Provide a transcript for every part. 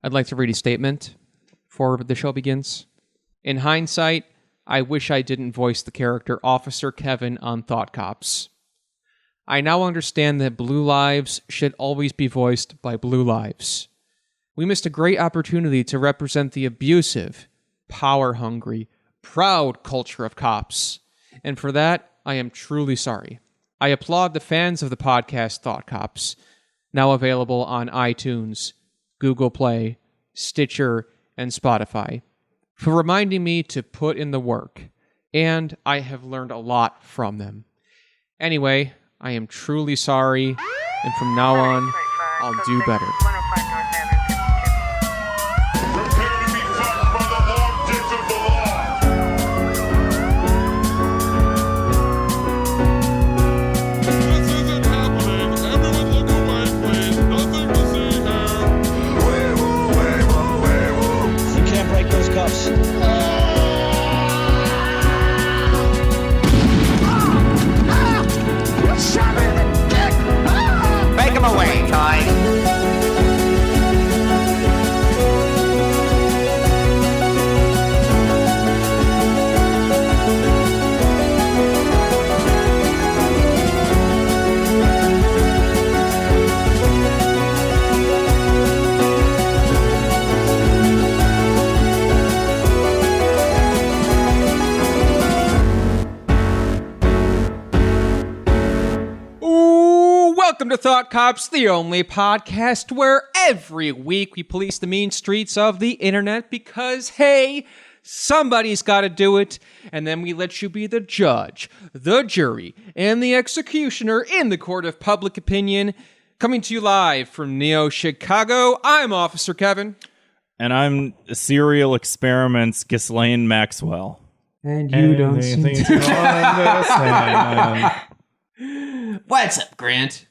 I'd like to read a statement before the show begins. In hindsight, I wish I didn't voice the character Officer Kevin on Thought Cops. I now understand that blue lives should always be voiced by blue lives. We missed a great opportunity to represent the abusive, power-hungry, proud culture of cops. And for that, I am truly sorry. I applaud the fans of the podcast Thought Cops, now available on iTunes, Google Play, Stitcher, and Spotify, for reminding me to put in the work. And I have learned a lot from them. Anyway, I am truly sorry, and from now on, I'll do better. Make him away, Ty. Welcome to Thought Cops, the only podcast where every week we police the mean streets of the internet because, hey, somebody's got to do it, and then we let you be the judge, the jury, and the executioner in the court of public opinion. Coming to you live from Neo, Chicago, I'm Officer Kevin. And I'm Serial Experiments Ghislaine Maxwell. And you don't seem to understand. What's up, Grant?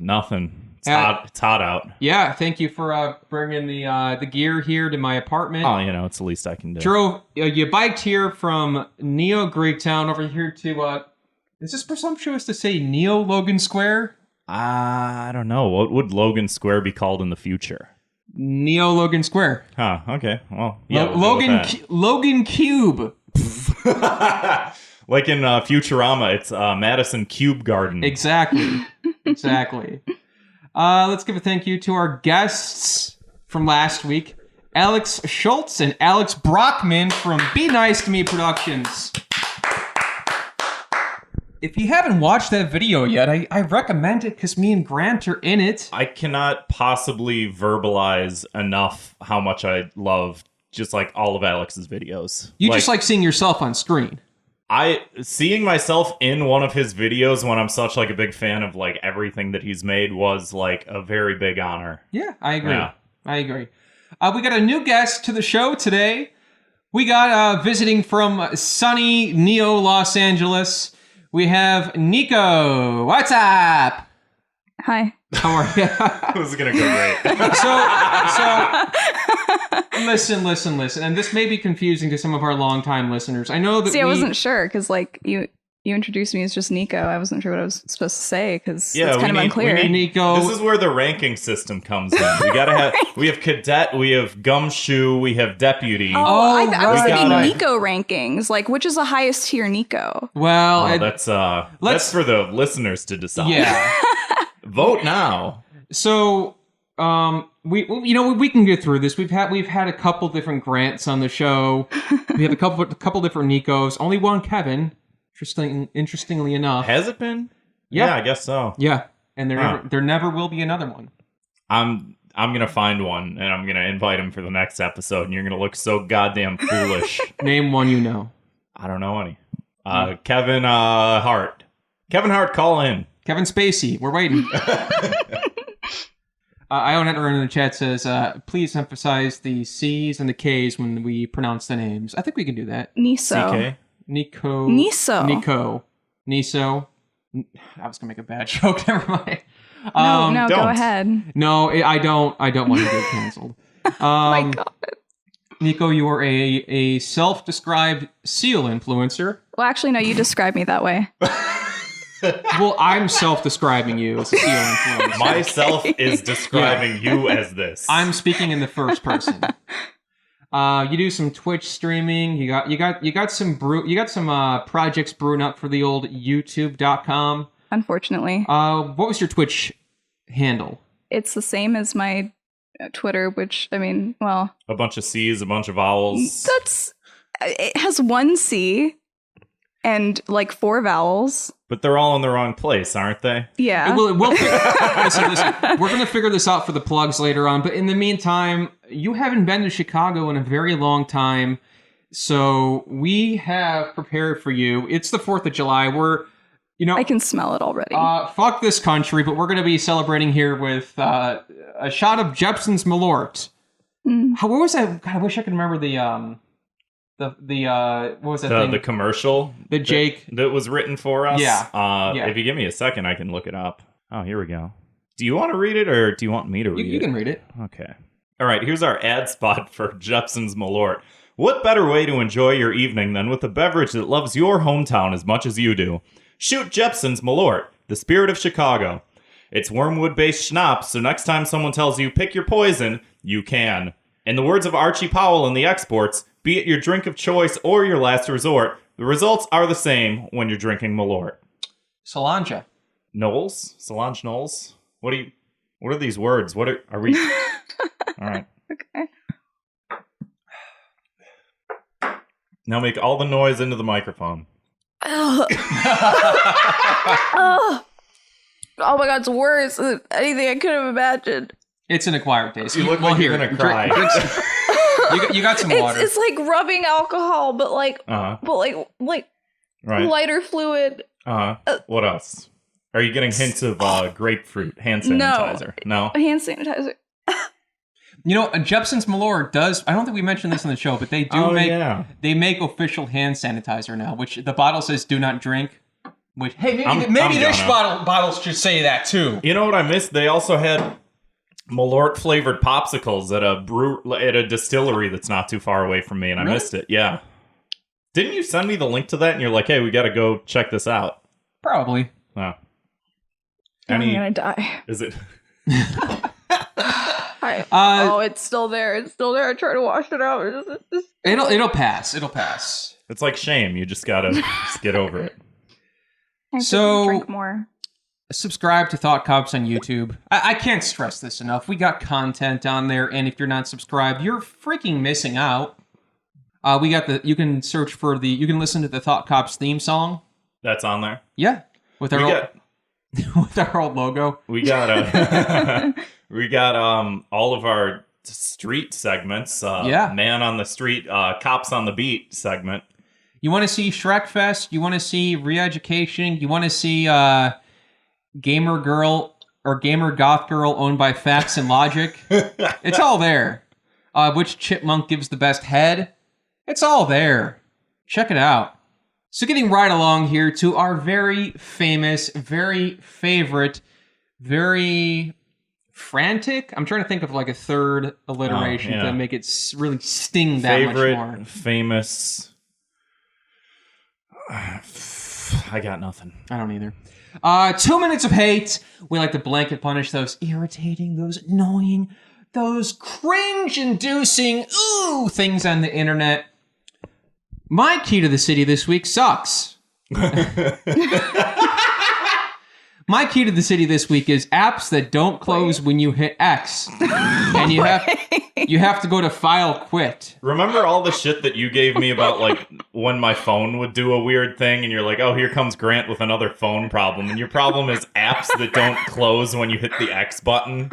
Nothing. It's hot out. Yeah, thank you for bringing the gear here to my apartment. Oh, it's the least I can do. You biked here from Neo Greektown over here to, is this presumptuous to say Neo Logan Square? I don't know. What would Logan Square be called in the future? Neo Logan Square. Huh, okay. Well, yeah. Logan Cube. Like in Futurama, it's Madison Cube Garden. Exactly. Let's give a thank you to our guests from last week, Alex Schultz and Alex Brockman from Be Nice to Me Productions. If you haven't watched that video yet, I recommend it because me and Grant are in it. I cannot possibly verbalize enough how much I love just like all of Alex's videos. You just like seeing yourself on screen. Seeing myself in one of his videos when I'm such like a big fan of like everything that he's made was like a very big honor. Yeah, I agree. We got a new guest to the show today. We got visiting from sunny Neo Los Angeles. We have Nico. What's up? Hi. How are you? This is gonna go great. So listen, and this may be confusing to some of our longtime listeners. I know that I wasn't sure because like you introduced me as just Nico. I wasn't sure what I was supposed to say because it's kind of unclear. We need Nico. This is where the ranking system comes in. We gotta have. We have cadet. We have gumshoe. We have deputy. I was thinking Nico rankings. Like, which is the highest tier Nico? Well, that's for the listeners to decide. Yeah. Vote now. So, we can get through this. We've had a couple different Grants on the show. We have a couple different Nikos. Only one Kevin. Interestingly enough. Has it been? Yeah, I guess so. Yeah, and there never will be another one. I'm gonna find one and I'm gonna invite him for the next episode, and you're gonna look so goddamn foolish. Name one you know. I don't know any. Kevin Hart. Kevin Hart, call in. Kevin Spacey, we're waiting. Ion Enter in the chat says, please emphasize the C's and the K's when we pronounce the names. I think we can do that. Niso. CK? Nico. Niso. Niso. I was going to make a bad joke. Never mind. No, go ahead. No, I don't want to get canceled. Oh my God. Nico, you are a self-described SEAL influencer. Well, actually, no, you described me that way. Well, I'm self-describing you as a CEO influencer. Myself is describing you as this. I'm speaking in the first person. You do some Twitch streaming. You got some projects brewing up for the old YouTube.com. Unfortunately. What was your Twitch handle? It's the same as my Twitter, which, I mean, well... A bunch of C's, a bunch of vowels. It has one C and like 4 vowels. But they're all in the wrong place, aren't they? Yeah. Listen, we're going to figure this out for the plugs later on. But in the meantime, you haven't been to Chicago in a very long time. So we have prepared for you. It's the 4th of July. I can smell it already. Fuck this country, but we're going to be celebrating here with a shot of Jepson's Malort. What was that? God, I wish I could remember what was that thing? The commercial that was written for us. Yeah. If you give me a second, I can look it up. Oh, here we go. Do you want to read it, or do you want me to read it? You can read it. Okay. All right, here's our ad spot for Jepson's Malort. What better way to enjoy your evening than with a beverage that loves your hometown as much as you do? Shoot Jepson's Malort, the spirit of Chicago. It's wormwood-based schnapps, so next time someone tells you pick your poison, you can. In the words of Archie Powell in the Exports, be it your drink of choice or your last resort, the results are the same when you're drinking Malort. Solange. Knowles? Solange Knowles? What are these words? Are we... All right. Okay. Now make all the noise into the microphone. Oh my god, it's worse than anything I could have imagined. It's an acquired taste. You look like you're gonna cry. You got some water. It's like rubbing alcohol, but like right. lighter fluid. What else? Are you getting hints of grapefruit hand sanitizer? No. Hand sanitizer. Jepson's Malort does. I don't think we mentioned this on the show, but they do They make official hand sanitizer now, which the bottle says "Do not drink." Which maybe this bottles should say that too. You know what I missed? They also had Malort flavored popsicles at a distillery that's not too far away from me, and I missed it. Yeah. Didn't you send me the link to that? And you're like, "Hey, we got to go check this out." Probably. Oh. I'm gonna die. Is it? It's still there. It's still there. I try to wash it out. It'll pass. It'll pass. It's like shame. You just gotta get over it. So drink more. Subscribe to Thought Cops on YouTube. I can't stress this enough. We got content on there, and if you're not subscribed, you're freaking missing out. You can search for you can listen to the Thought Cops theme song. That's on there. Yeah, with our old logo. We got all of our street segments. Man on the street, cops on the beat segment. You want to see Shrek Fest? You want to see Re-Education? You want to see Gamer Girl or Gamer Goth Girl owned by Facts and Logic? It's all there. Which chipmunk gives the best head? It's all there. Check it out. So getting right along here to our very famous, very favorite, very frantic. I'm trying to think of like a third alliteration to make it really sting that much more. Famous. I got nothing. I don't either. 2 minutes of hate. We like to blanket punish those irritating, those annoying, those cringe-inducing things on the internet. My key to the city this week sucks. My key to the city this week is apps that don't close when you hit X, and you have to go to file quit. Remember all the shit that you gave me about like when my phone would do a weird thing, and you're like, "Oh, here comes Grant with another phone problem," and your problem is apps that don't close when you hit the X button.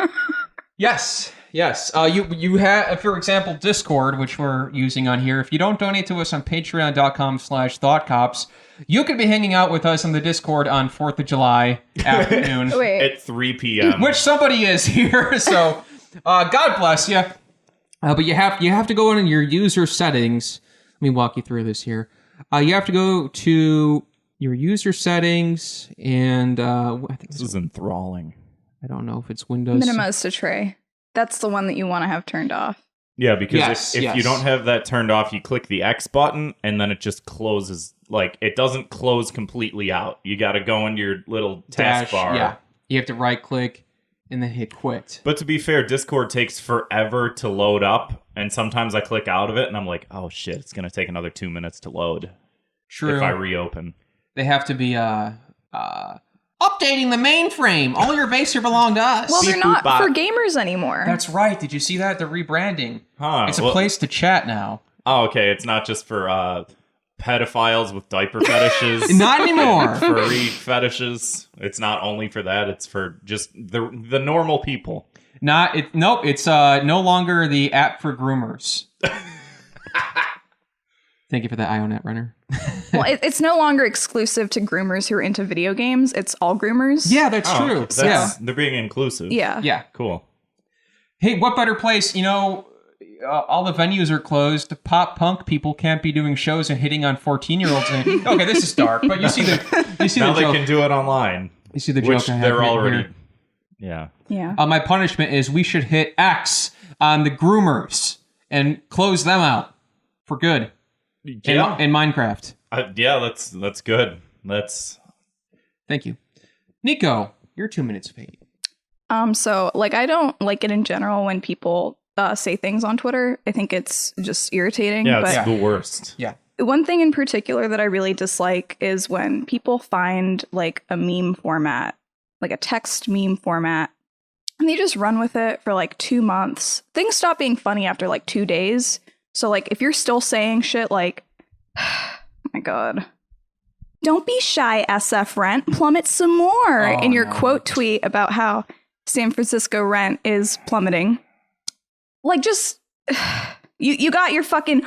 Yes. You have, for example, Discord, which we're using on here. If you don't donate to us on patreon.com/thoughtcops, you could be hanging out with us on the Discord on 4th of July afternoon. At 3 p.m. Which somebody is here, so God bless you. But you have to go in your user settings. Let me walk you through this here. You have to go to your user settings, and I think this is enthralling. I don't know if it's Windows. Minimize to tray. That's the one that you want to have turned off. Yeah, because Yes, if yes. you don't have that turned off, you click the X button, and then it just closes. Like, it doesn't close completely out. You got to go into your little taskbar. Yeah. You have to right-click and then hit quit. But to be fair, Discord takes forever to load up, and sometimes I click out of it, and I'm like, oh shit, it's going to take another 2 minutes to load. True. If I reopen. They have to be updating the mainframe. All your base here belong to us. Well, they're Beep, not boop, bop. for gamers anymore. That's right. Did you see that? They're rebranding. Huh. It's a place to chat now. Oh, okay. It's not just for pedophiles with diaper fetishes. Not anymore. Furry fetishes. It's not only for that. It's for just the normal people. Nope. It's no longer the app for groomers. Thank you for that, IONet runner. Well, it's no longer exclusive to groomers who are into video games. It's all groomers. Yeah, that's true. They're being inclusive. Yeah. Yeah. Cool. Hey, what better place? You know, all the venues are closed. Pop punk people can't be doing shows and hitting on 14-year-olds. Okay, this is dark, but you see Now the they joke. can do it online. You see the Which joke I have they're written already. here. Yeah. Yeah. My punishment is we should hit X on the groomers and close them out for good Yeah. in Minecraft. Yeah, that's good. Thank you. Nico, your 2 minutes of hate. So like I don't like it in general when people say things on Twitter. I think it's just irritating. Yeah, but it's the worst. Yeah. one thing in particular that I really dislike is when people find like a meme format, like a text meme format, and they just run with it for like 2 months. Things stop being funny after like 2 days. So like if you're still saying shit like, oh my God, don't be shy, SF rent, plummet some more in your quote tweet about how San Francisco rent is plummeting. Like just, you got your fucking,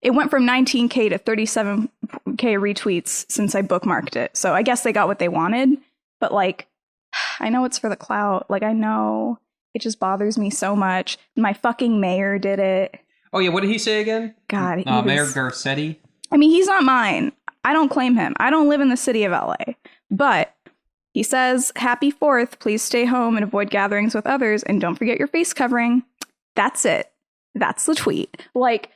it went from 19K to 37K retweets since I bookmarked it. So I guess they got what they wanted. But like, I know it's for the clout. Like, I know it just bothers me so much. My fucking mayor did it. Oh, yeah. What did he say again? God. He Mayor was, Garcetti. I mean, he's not mine. I don't claim him. I don't live in the city of LA. But he says, happy 4th. Please stay home and avoid gatherings with others. And don't forget your face covering. That's it. That's the tweet. Like,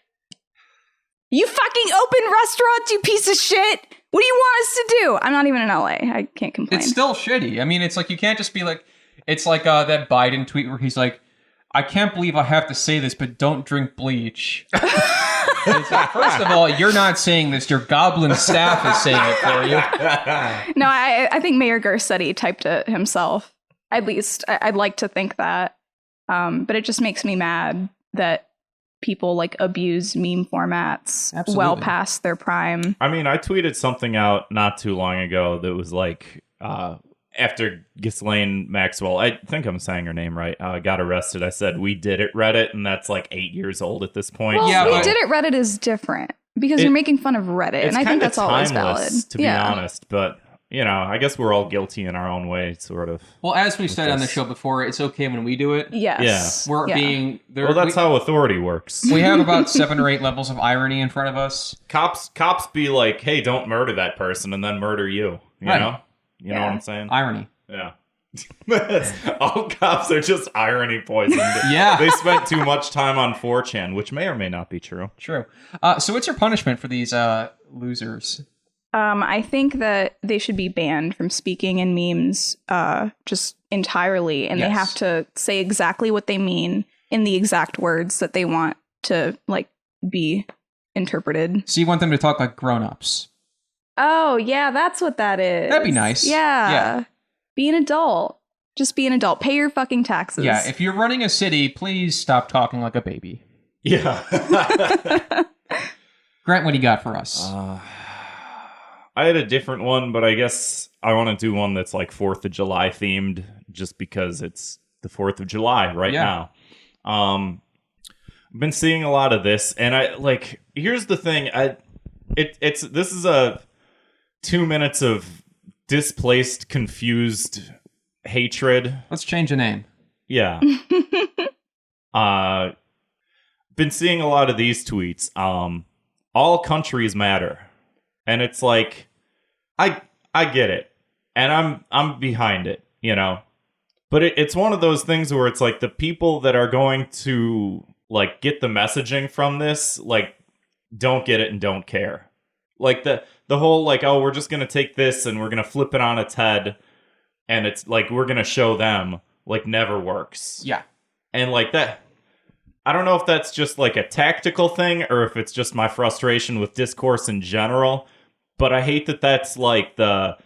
you fucking open restaurants, you piece of shit. What do you want us to do? I'm not even in LA. I can't complain. It's still shitty. I mean, it's like you can't just be like, it's like that Biden tweet where he's like, I can't believe I have to say this, but don't drink bleach. It's like, first of all, you're not saying this. Your goblin staff is saying it for you. No, I think Mayor Garcetti typed it himself. At least I'd like to think that. But it just makes me mad that people like abuse meme formats well past their prime. I mean, I tweeted something out not too long ago that was like, after Ghislaine Maxwell, I think I'm saying her name right, got arrested. I said, we did it, Reddit, and that's like 8 years old at this point. Well, Yeah, we but did it, Reddit is different because you're making fun of Reddit, and I think that's always valid. To be honest, but you know, I guess we're all guilty in our own way, sort of. Well, as we said on the show before, it's okay when we do it. Yes. Yeah. We're being... Well, that's how authority works. We have about 7 or 8 levels of irony in front of us. Cops be like, hey, don't murder that person, and then murder you. You know? You know what I'm saying? Irony. Yeah. All cops are just irony poisoned. Yeah. They spent too much time on 4chan, which may or may not be true. True. So what's your punishment for these losers? I think that they should be banned from speaking in memes just entirely, and they have to say exactly what they mean in the exact words that they want to like be interpreted. So you want them to talk like grown-ups? Oh, yeah, that's what that is. That'd be nice. Yeah. Be an adult. Just be an adult. Pay your fucking taxes. Yeah, if you're running a city, please stop talking like a baby. Yeah. Grant, what do you got for us? I had a different one, but I guess I want to do one that's like 4th of July themed just because it's the 4th of July right now. I've been seeing a lot of this, and I like, here's the thing. This is a 2 minutes of displaced, confused hatred. Let's change the name. Yeah. Been seeing a lot of these tweets. All countries matter. And it's like, I get it. And I'm behind it, you know. But it's one of those things where it's like the people that are going to like get the messaging from this, like, don't get it and don't care. Like the whole like, oh, we're just going to take this and we're going to flip it on its head and it's like we're going to show them, like, never works. Yeah. And like that, I don't know if that's just like a tactical thing or if it's just my frustration with discourse in general, but I hate that that's like the,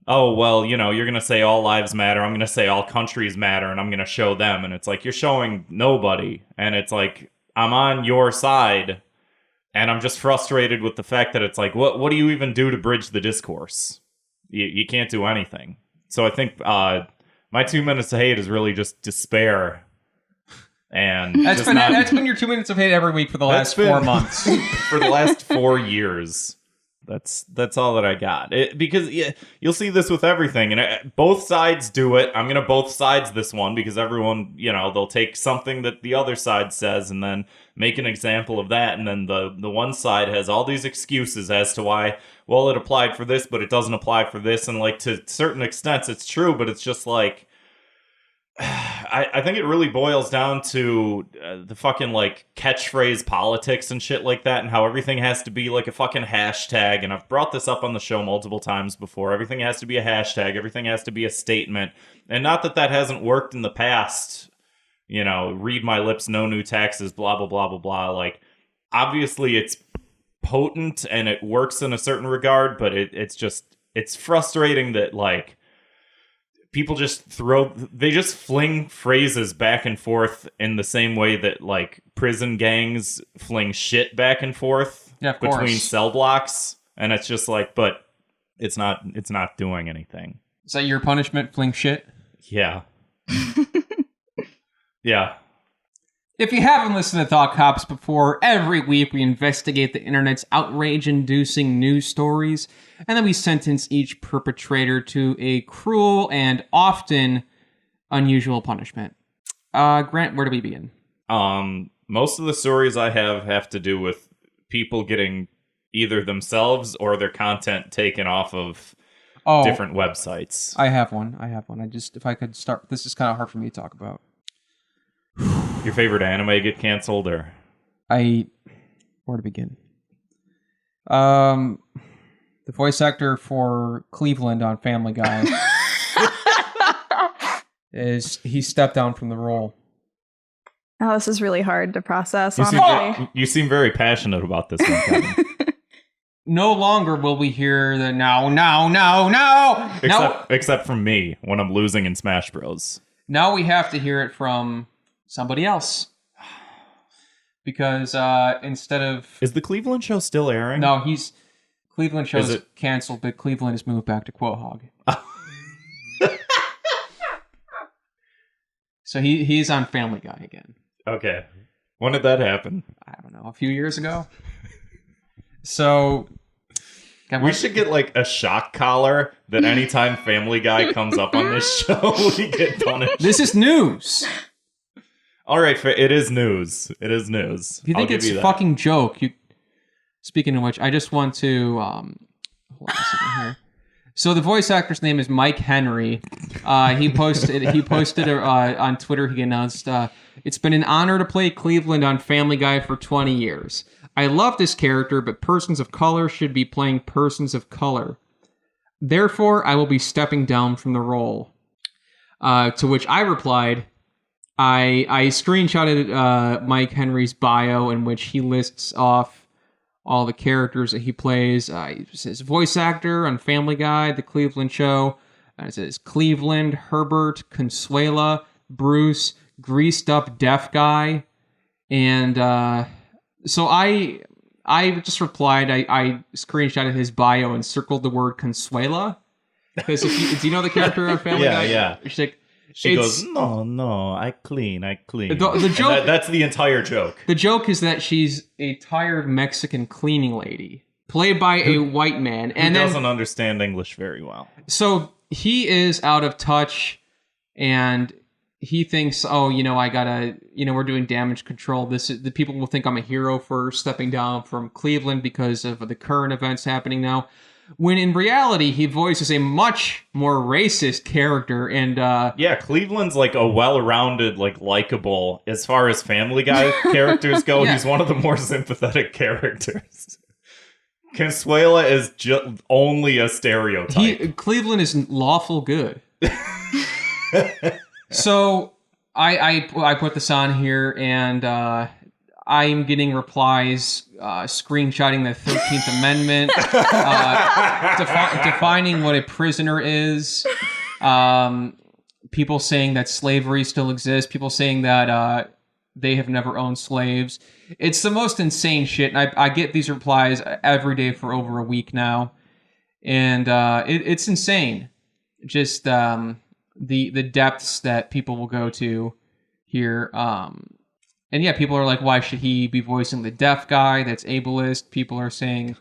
oh, well, you know, you're going to say all lives matter, I'm going to say all countries matter, and I'm going to show them. And it's like, you're showing nobody. And it's like, I'm on your side, and I'm just frustrated with the fact that it's like, what do you even do to bridge the discourse? You can't do anything. So I think my 2 minutes of hate is really just despair. And that's been your 2 minutes of hate every week for the last 4 months. For the last 4 years. That's all that I got. Because you'll see this with everything, and both sides do it. I'm gonna both sides this one because everyone, you know, they'll take something that the other side says and then make an example of that, and then the one side has all these excuses as to why, well, it applied for this, but it doesn't apply for this, and like to certain extents it's true, but it's just like. I think it really boils down to the fucking like catchphrase politics and shit like that, and how everything has to be like a fucking hashtag. And I've brought this up on the show multiple times before. Everything has to be a hashtag. Everything has to be a statement. And not that that hasn't worked in the past. You know, read my lips, no new taxes, blah, blah, blah, blah, blah. Like, obviously it's potent and it works in a certain regard, but it's frustrating that like, people just fling phrases back and forth in the same way that like prison gangs fling shit back and forth between cell blocks, and it's just like, but it's not doing anything. Is that your punishment, fling shit? Yeah. Yeah. If you haven't listened to Thought Cops before, every week we investigate the internet's outrage-inducing news stories, and then we sentence each perpetrator to a cruel and often unusual punishment. Grant, where do we begin? Most of the stories I have to do with people getting either themselves or their content taken off of different websites. I have one. If I could start, this is kind of hard for me to talk about. Your favorite anime get canceled, or where to begin? The voice actor for Cleveland on Family Guy he stepped down from the role. Oh, this is really hard to process. You seem very passionate about this one, Kevin. No longer will we hear the no. Except from me when I'm losing in Smash Bros. Now we have to hear it from somebody else. Because instead of... Is the Cleveland show still airing? No, Cleveland show's canceled, but Cleveland has moved back to Quahog. So he's on Family Guy again. Okay. When did that happen? I don't know, a few years ago. So... We should get like a shock collar that anytime Family Guy comes up on this show, we get punished. This is news. All right, it is news. It is news. If you think it's a fucking joke, Speaking of which, I just want to hold on a second here. So the voice actor's name is Mike Henry. He posted on Twitter. He announced, "It's been an honor to play Cleveland on Family Guy for 20 years. I love this character, but persons of color should be playing persons of color. Therefore, I will be stepping down from the role." To which I replied, I screenshotted Mike Henry's bio, in which he lists off all the characters that he plays. He says voice actor on Family Guy, The Cleveland Show. And it says Cleveland, Herbert, Consuela, Bruce, greased up deaf guy. And so I just replied, I screenshotted his bio and circled the word Consuela. Because do you know the character on Family Guy? Yeah. She goes, no, I clean. The joke, that's the entire joke. The joke is that she's a tired Mexican cleaning lady, played by a white man. And doesn't understand English very well. So he is out of touch, and he thinks, I gotta, we're doing damage control. The people will think I'm a hero for stepping down from Cleveland because of the current events happening now. when in reality he voices a much more racist character. And yeah, Cleveland's like a well-rounded, like likable as far as Family Guy characters go. Yeah. He's one of the more sympathetic characters. Consuela is only a stereotype. Cleveland is lawful good. So I put this on here, and I'm getting replies screenshotting the 13th Amendment, defining what a prisoner is, people saying that slavery still exists, people saying that they have never owned slaves. It's the most insane shit, and I get these replies every day for over a week now, and it's insane. Just the depths that people will go to here. And yeah, people are like, why should he be voicing the deaf guy that's ableist? People are saying...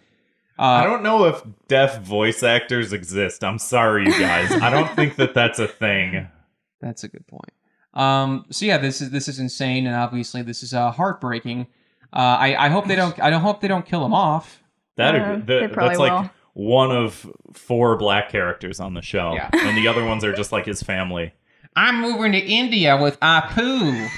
I don't know if deaf voice actors exist. I'm sorry, you guys. I don't think that's a thing. That's a good point. So yeah, this is insane, and obviously this is heartbreaking. I hope they don't. I don't hope they don't kill him off. That's like one of 4 black characters on the show, Yeah. and the other ones are just like his family. I'm moving to India with Apu.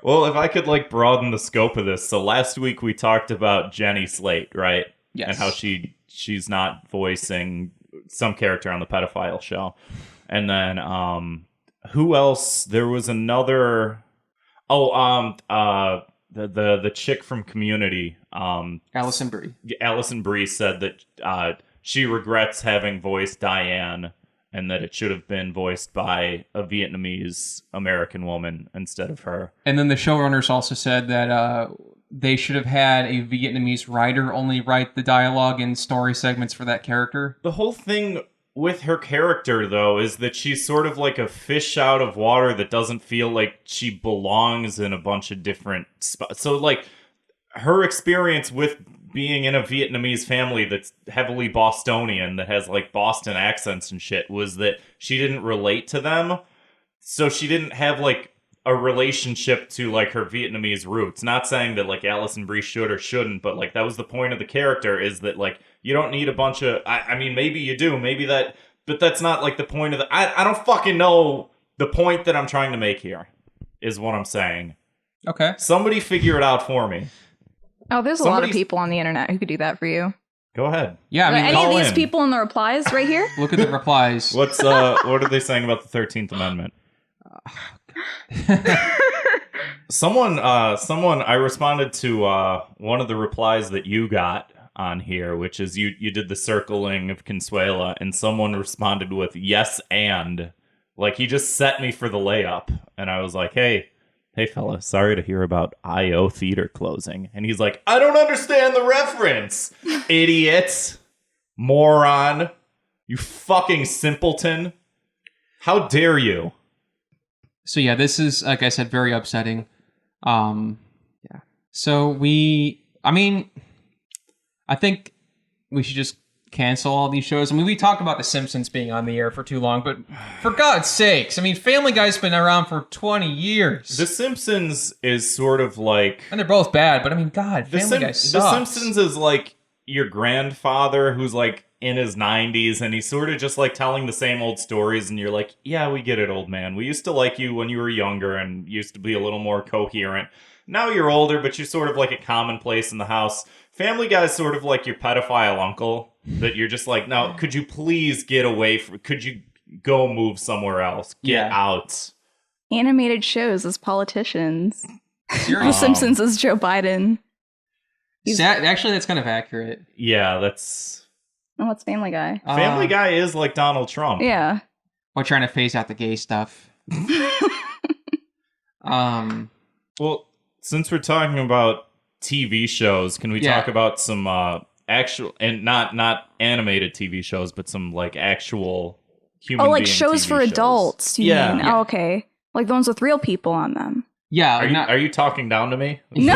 Well, if I could like broaden the scope of this, so last week we talked about Jenny Slate, right? Yes. And how she's not voicing some character on the pedophile show. And then who else? There was another the chick from Community, Allison Brie. Allison Brie said that she regrets having voiced Diane, and that it should have been voiced by a Vietnamese American woman instead of her. And then the showrunners also said that they should have had a Vietnamese writer only write the dialogue and story segments for that character. The whole thing with her character, though, is that she's sort of like a fish out of water that doesn't feel like she belongs in a bunch of different spots. So, like, her experience with being in a Vietnamese family that's heavily Bostonian, that has, like, Boston accents and shit, was that she didn't relate to them. So she didn't have, like, a relationship to, like, her Vietnamese roots. Not saying that, like, Allison Brie should or shouldn't, but, like, that was the point of the character, is that, like, you don't need a bunch of... I mean, maybe you do. Maybe that... But that's not, like, the point of the... I don't fucking know the point that I'm trying to make here, is what I'm saying. Okay. Somebody figure it out for me. Oh, there's a lot of people on the internet who could do that for you. Go ahead. Yeah, I mean, any of these in. people in the replies right here? look at the replies. What are they saying about the 13th Amendment? Someone, I responded to one of the replies that you got on here, which is you did the circling of Consuela, and someone responded with yes and. Like, he just set me for the layup, and I was like, hey fella, sorry to hear about I.O. Theater closing. And he's like, I don't understand the reference, idiot, moron, you fucking simpleton. How dare you? So yeah, this is, like I said, very upsetting. Yeah. So I think we should just cancel all these shows. I mean, we talked about The Simpsons being on the air for too long, but for God's sakes, I mean, Family Guy's been around for 20 years. The Simpsons is sort of like... And they're both bad, but I mean, God, Family Guy sucks. The Simpsons is like your grandfather who's like in his 90s, and he's sort of just like telling the same old stories, and you're like, yeah, we get it, old man. We used to like you when you were younger and used to be a little more coherent. Now you're older, but you're sort of like a commonplace in the house. Family Guy's sort of like your pedophile uncle that you're just like, now, could you please get away from... Could you go move somewhere else? Get out. Animated shows as politicians. Seriously. The Simpsons as Joe Biden. Actually, that's kind of accurate. Yeah, that's... Oh, what's Family Guy? Family Guy is like Donald Trump. Yeah. We're trying to phase out the gay stuff. Well, since we're talking about TV shows, can we talk about some actual, and not animated TV shows, but some like actual human being shows TV for adults, you mean? Yeah. Oh, okay. Like the ones with real people on them. Yeah. Are you talking down to me? No.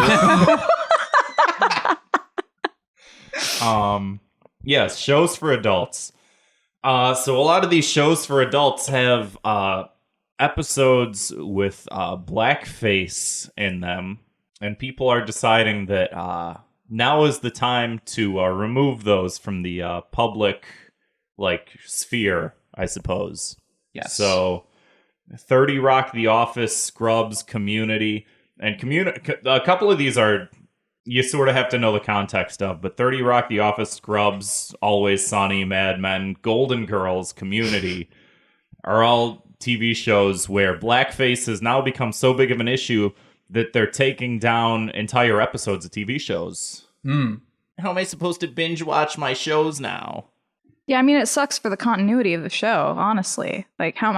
Yes, shows for adults. So a lot of these shows for adults have episodes with blackface in them, and people are deciding that now is the time to remove those from the public sphere, I suppose. Yes. So 30 Rock, The Office, Scrubs, Community, and a couple of these are you sort of have to know the context of, but 30 Rock, The Office, Scrubs, Always Sunny, Mad Men, Golden Girls, Community are all TV shows where blackface has now become so big of an issue that they're taking down entire episodes of TV shows. How am I supposed to binge watch my shows now? Yeah, I mean, it sucks for the continuity of the show, honestly. Like, how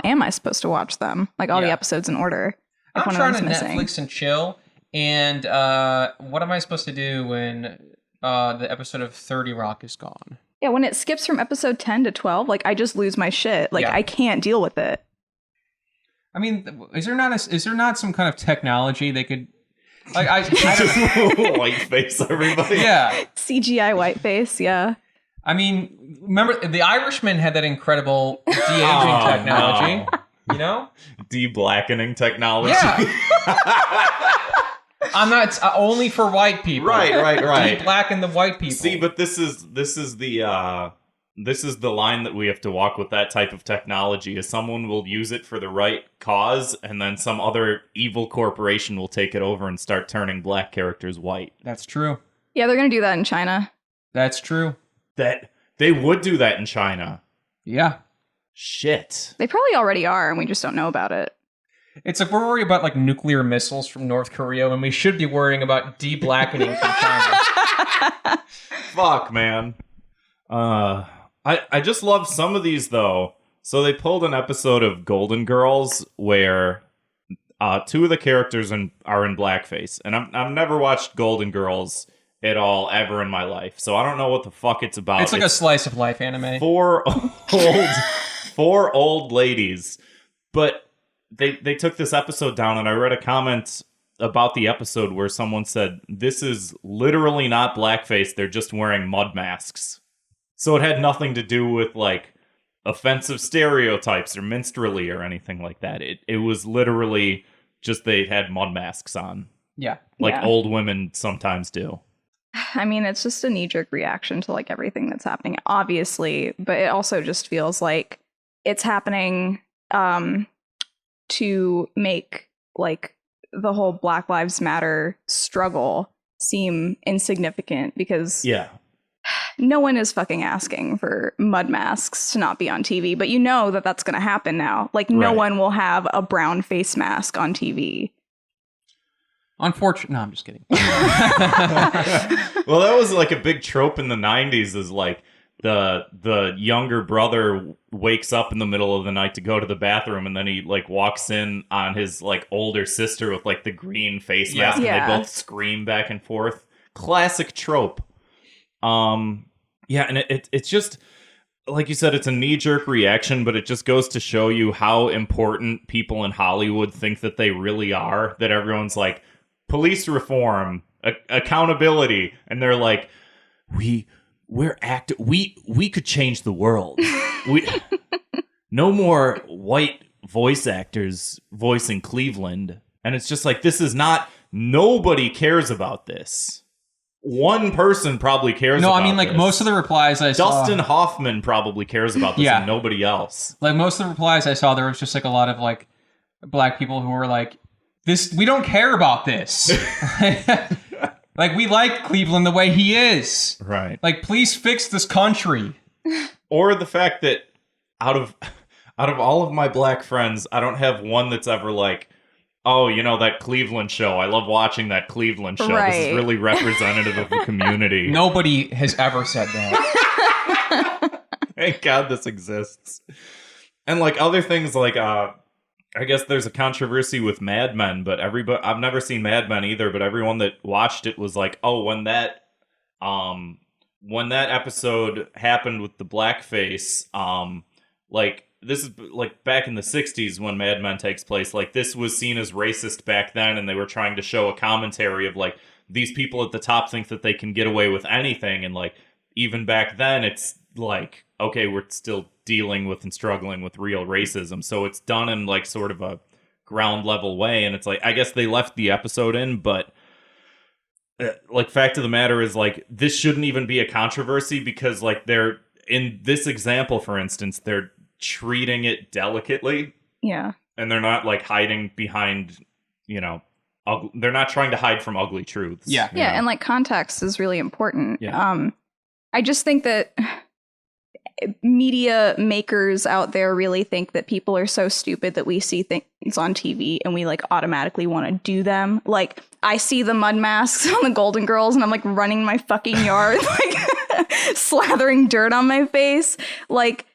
am I supposed to watch them? Like, all the episodes in order. If I'm one of trying them's to missing. Netflix and chill, and what am I supposed to do when the episode of 30 Rock is gone? Yeah, when it skips from episode 10 to 12, like, I just lose my shit. Like, I can't deal with it. I mean, is there not some kind of technology they could... Like, I Just whiteface everybody. Yeah. CGI whiteface, yeah. I mean, remember, The Irishman had that incredible de-aging technology, you know? De-blackening technology. Yeah. I'm not only for white people. Right. De-blacken the white people. See, but this is the line that we have to walk with that type of technology, is someone will use it for the right cause, and then some other evil corporation will take it over and start turning black characters white. That's true. Yeah, they're going to do that in China. That's true. That they would do that in China. Yeah. Shit. They probably already are, and we just don't know about it. It's like we're worried about like nuclear missiles from North Korea when we should be worrying about de-blackening from China. Fuck, man. I just love some of these, though. So they pulled an episode of Golden Girls where two of the characters are in blackface. And I've never watched Golden Girls at all ever in my life. So I don't know what the fuck it's about. It's like a slice of life anime. Four old ladies. But they took this episode down, and I read a comment about the episode where someone said, this is literally not blackface, they're just wearing mud masks. So it had nothing to do with, like, offensive stereotypes or minstrelly or anything like that. It was literally just they had mud masks on. Yeah. Like old women sometimes do. I mean, it's just a knee-jerk reaction to, like, everything that's happening, obviously. But it also just feels like it's happening to make, like, the whole Black Lives Matter struggle seem insignificant because no one is fucking asking for mud masks to not be on TV, but you know that that's going to happen now. Like, no one will have a brown face mask on TV. Unfortunately, no, I'm just kidding. Well, that was like a big trope in the 90s, is like the younger brother wakes up in the middle of the night to go to the bathroom, and then he like walks in on his like older sister with like the green face mask, and they both scream back and forth. Classic trope. And it's just like you said, it's a knee-jerk reaction, but it just goes to show you how important people in Hollywood think that they really are. That everyone's like, police reform, accountability, and they're like, we could change the world. No more white voice actors voicing Cleveland. And it's just like, this is not, nobody cares about this. One person probably cares about this. No, I mean, like, most of the replies I saw... Dustin Hoffman probably cares about this, and nobody else. Like, most of the replies I saw, there was just, like, a lot of, like, black people who were like, we don't care about this. Like, we like Cleveland the way he is. Right. Like, please fix this country. Or the fact that out of all of my black friends, I don't have one that's ever like, oh, you know, that Cleveland show. I love watching that Cleveland show. Right. This is really representative of the community. Nobody has ever said that. Thank God this exists. And like other things like, I guess there's a controversy with Mad Men, but I've never seen Mad Men either, but everyone that watched it was like, oh, when that episode happened with the blackface, like, this is like back in the 60s when Mad Men takes place. Like, this was seen as racist back then, and they were trying to show a commentary of like, these people at the top think that they can get away with anything, and like, even back then it's like, okay, we're still dealing with and struggling with real racism. So it's done in like sort of a ground level way, and it's like, I guess they left the episode in, but like, fact of the matter is, like, this shouldn't even be a controversy because, like, they're, in this example, for instance, they're treating it delicately. Yeah. And they're not, like, hiding behind, you know, they're not trying to hide from ugly truths. Yeah. Yeah, and, like, context is really important. Yeah. I just think that media makers out there really think that people are so stupid that we see things on TV and we like automatically want to do them. Like, I see the mud masks on the Golden Girls and I'm like running my fucking yard, like slathering dirt on my face. Like,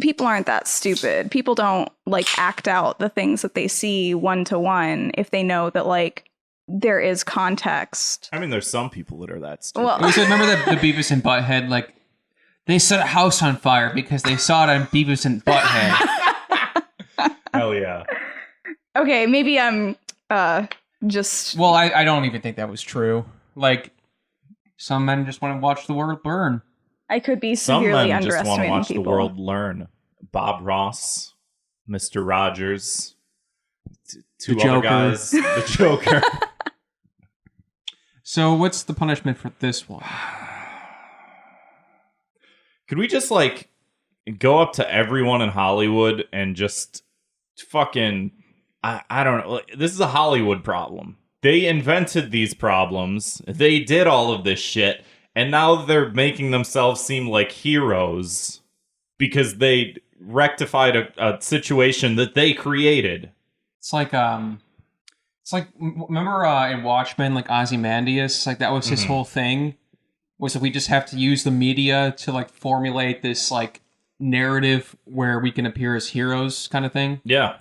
people aren't that stupid. People don't like act out the things that they see one to one if they know that like there is context. I mean, there's some people that are that stupid. Well, remember the Beavis and Butthead, like, they set a house on fire because they saw it on Beavis and Butthead. Hell yeah. Okay, maybe I'm just... Well, I don't even think that was true. Like, some men just want to watch the world burn. I could be Some severely men just want to underestimating watch people. the world learn. Bob Ross, Mr. Rogers, two The other Joker. guys, the Joker. So what's the punishment for this one? Could we just, like, go up to everyone in Hollywood and just fucking... I don't know. This is a Hollywood problem. They invented these problems. They did all of this shit. And now they're making themselves seem like heroes because they rectified a situation that they created. It's like remember in Watchmen, like Ozymandias, like that was his whole thing. Was that we just have to use the media to like formulate this like narrative where we can appear as heroes, kind of thing. Yeah.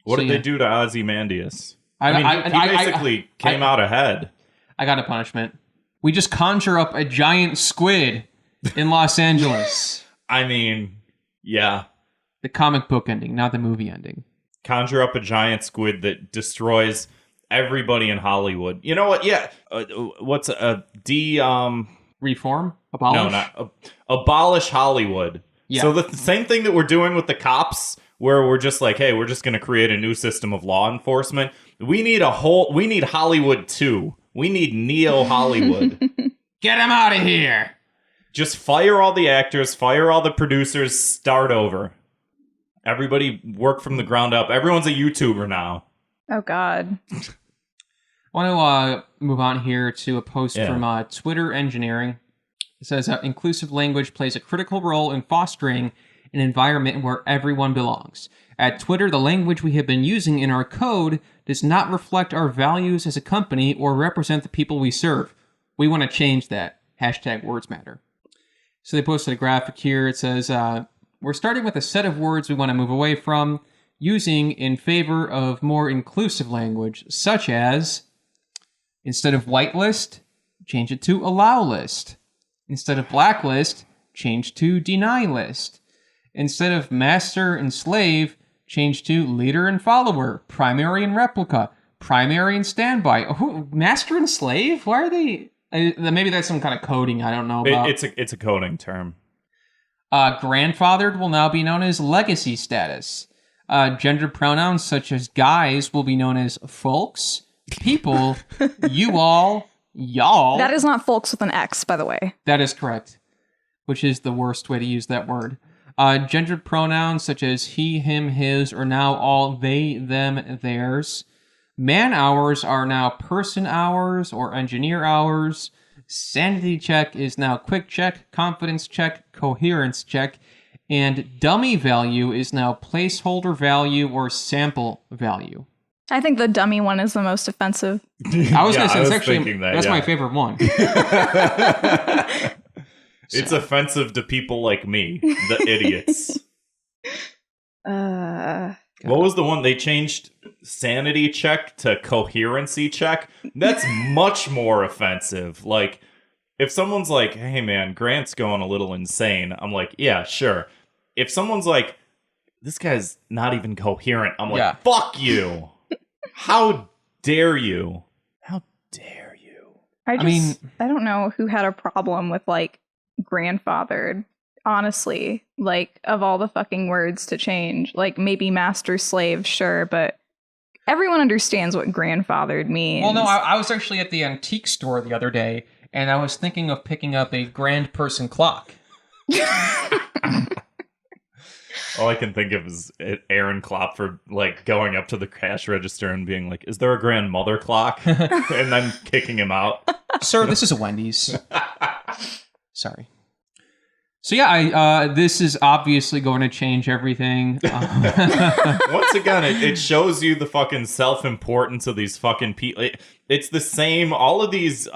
What did they do to Ozymandias? I mean, he basically came out ahead. I got a punishment. We just conjure up a giant squid in Los Angeles. I mean, yeah. The comic book ending, not the movie ending. Conjure up a giant squid that destroys everybody in Hollywood. You know what? Yeah. What's Reform? Abolish? No, not abolish Hollywood. Yeah. So the same thing that we're doing with the cops, where we're just like, hey, we're just going to create a new system of law enforcement. We need Hollywood too. We need Neo Hollywood. Get him out of here. Just fire all the actors, fire all the producers, start over. Everybody work from the ground up. Everyone's a YouTuber now. Oh, God. I want to move on here to a post from Twitter Engineering. It says, inclusive language plays a critical role in fostering an environment where everyone belongs. At Twitter, the language we have been using in our code does not reflect our values as a company or represent the people we serve. We want to change that. #words matter. So they posted a graphic here. It says, we're starting with a set of words we want to move away from, using in favor of more inclusive language, such as, instead of whitelist, change it to allow list. Instead of blacklist, change to deny list. Instead of master and slave, change to leader and follower, primary and replica, primary and standby. Oh, master and slave? Why are they... maybe that's some kind of coding I don't know about. It's a coding term. Grandfathered will now be known as legacy status. Gender pronouns such as guys will be known as folks, people, you all, y'all. That is not folks with an X, by the way. That is correct, which is the worst way to use that word. Gendered pronouns such as he, him, his are now all they, them, theirs. Man hours are now person hours or engineer hours. Sanity check is now quick check, confidence check, coherence check, and dummy value is now placeholder value or sample value. I think the dummy one is the most offensive. I was going to say, it's actually, that's my favorite one. It's offensive to people like me, the idiots. What was the one they changed? Sanity check to coherency check? That's much more offensive. Like, if someone's like, hey man, Grant's going a little insane, I'm like, yeah, sure. If someone's like, this guy's not even coherent, I'm like, fuck you. How dare you? How dare you? I don't know who had a problem with, like, grandfathered. Honestly, like, of all the fucking words to change, like, maybe master slave, sure, but everyone understands what grandfathered means. Well, no, I was actually at the antique store the other day, and I was thinking of picking up a grand person clock. All I can think of is Aaron Klopfer, like, going up to the cash register and being like, is there a grandmother clock? And then kicking him out. Sir, this is a Wendy's. Sorry. So yeah, this is obviously going to change everything. Once again, it shows you the fucking self-importance of these fucking people. It's the same, all of these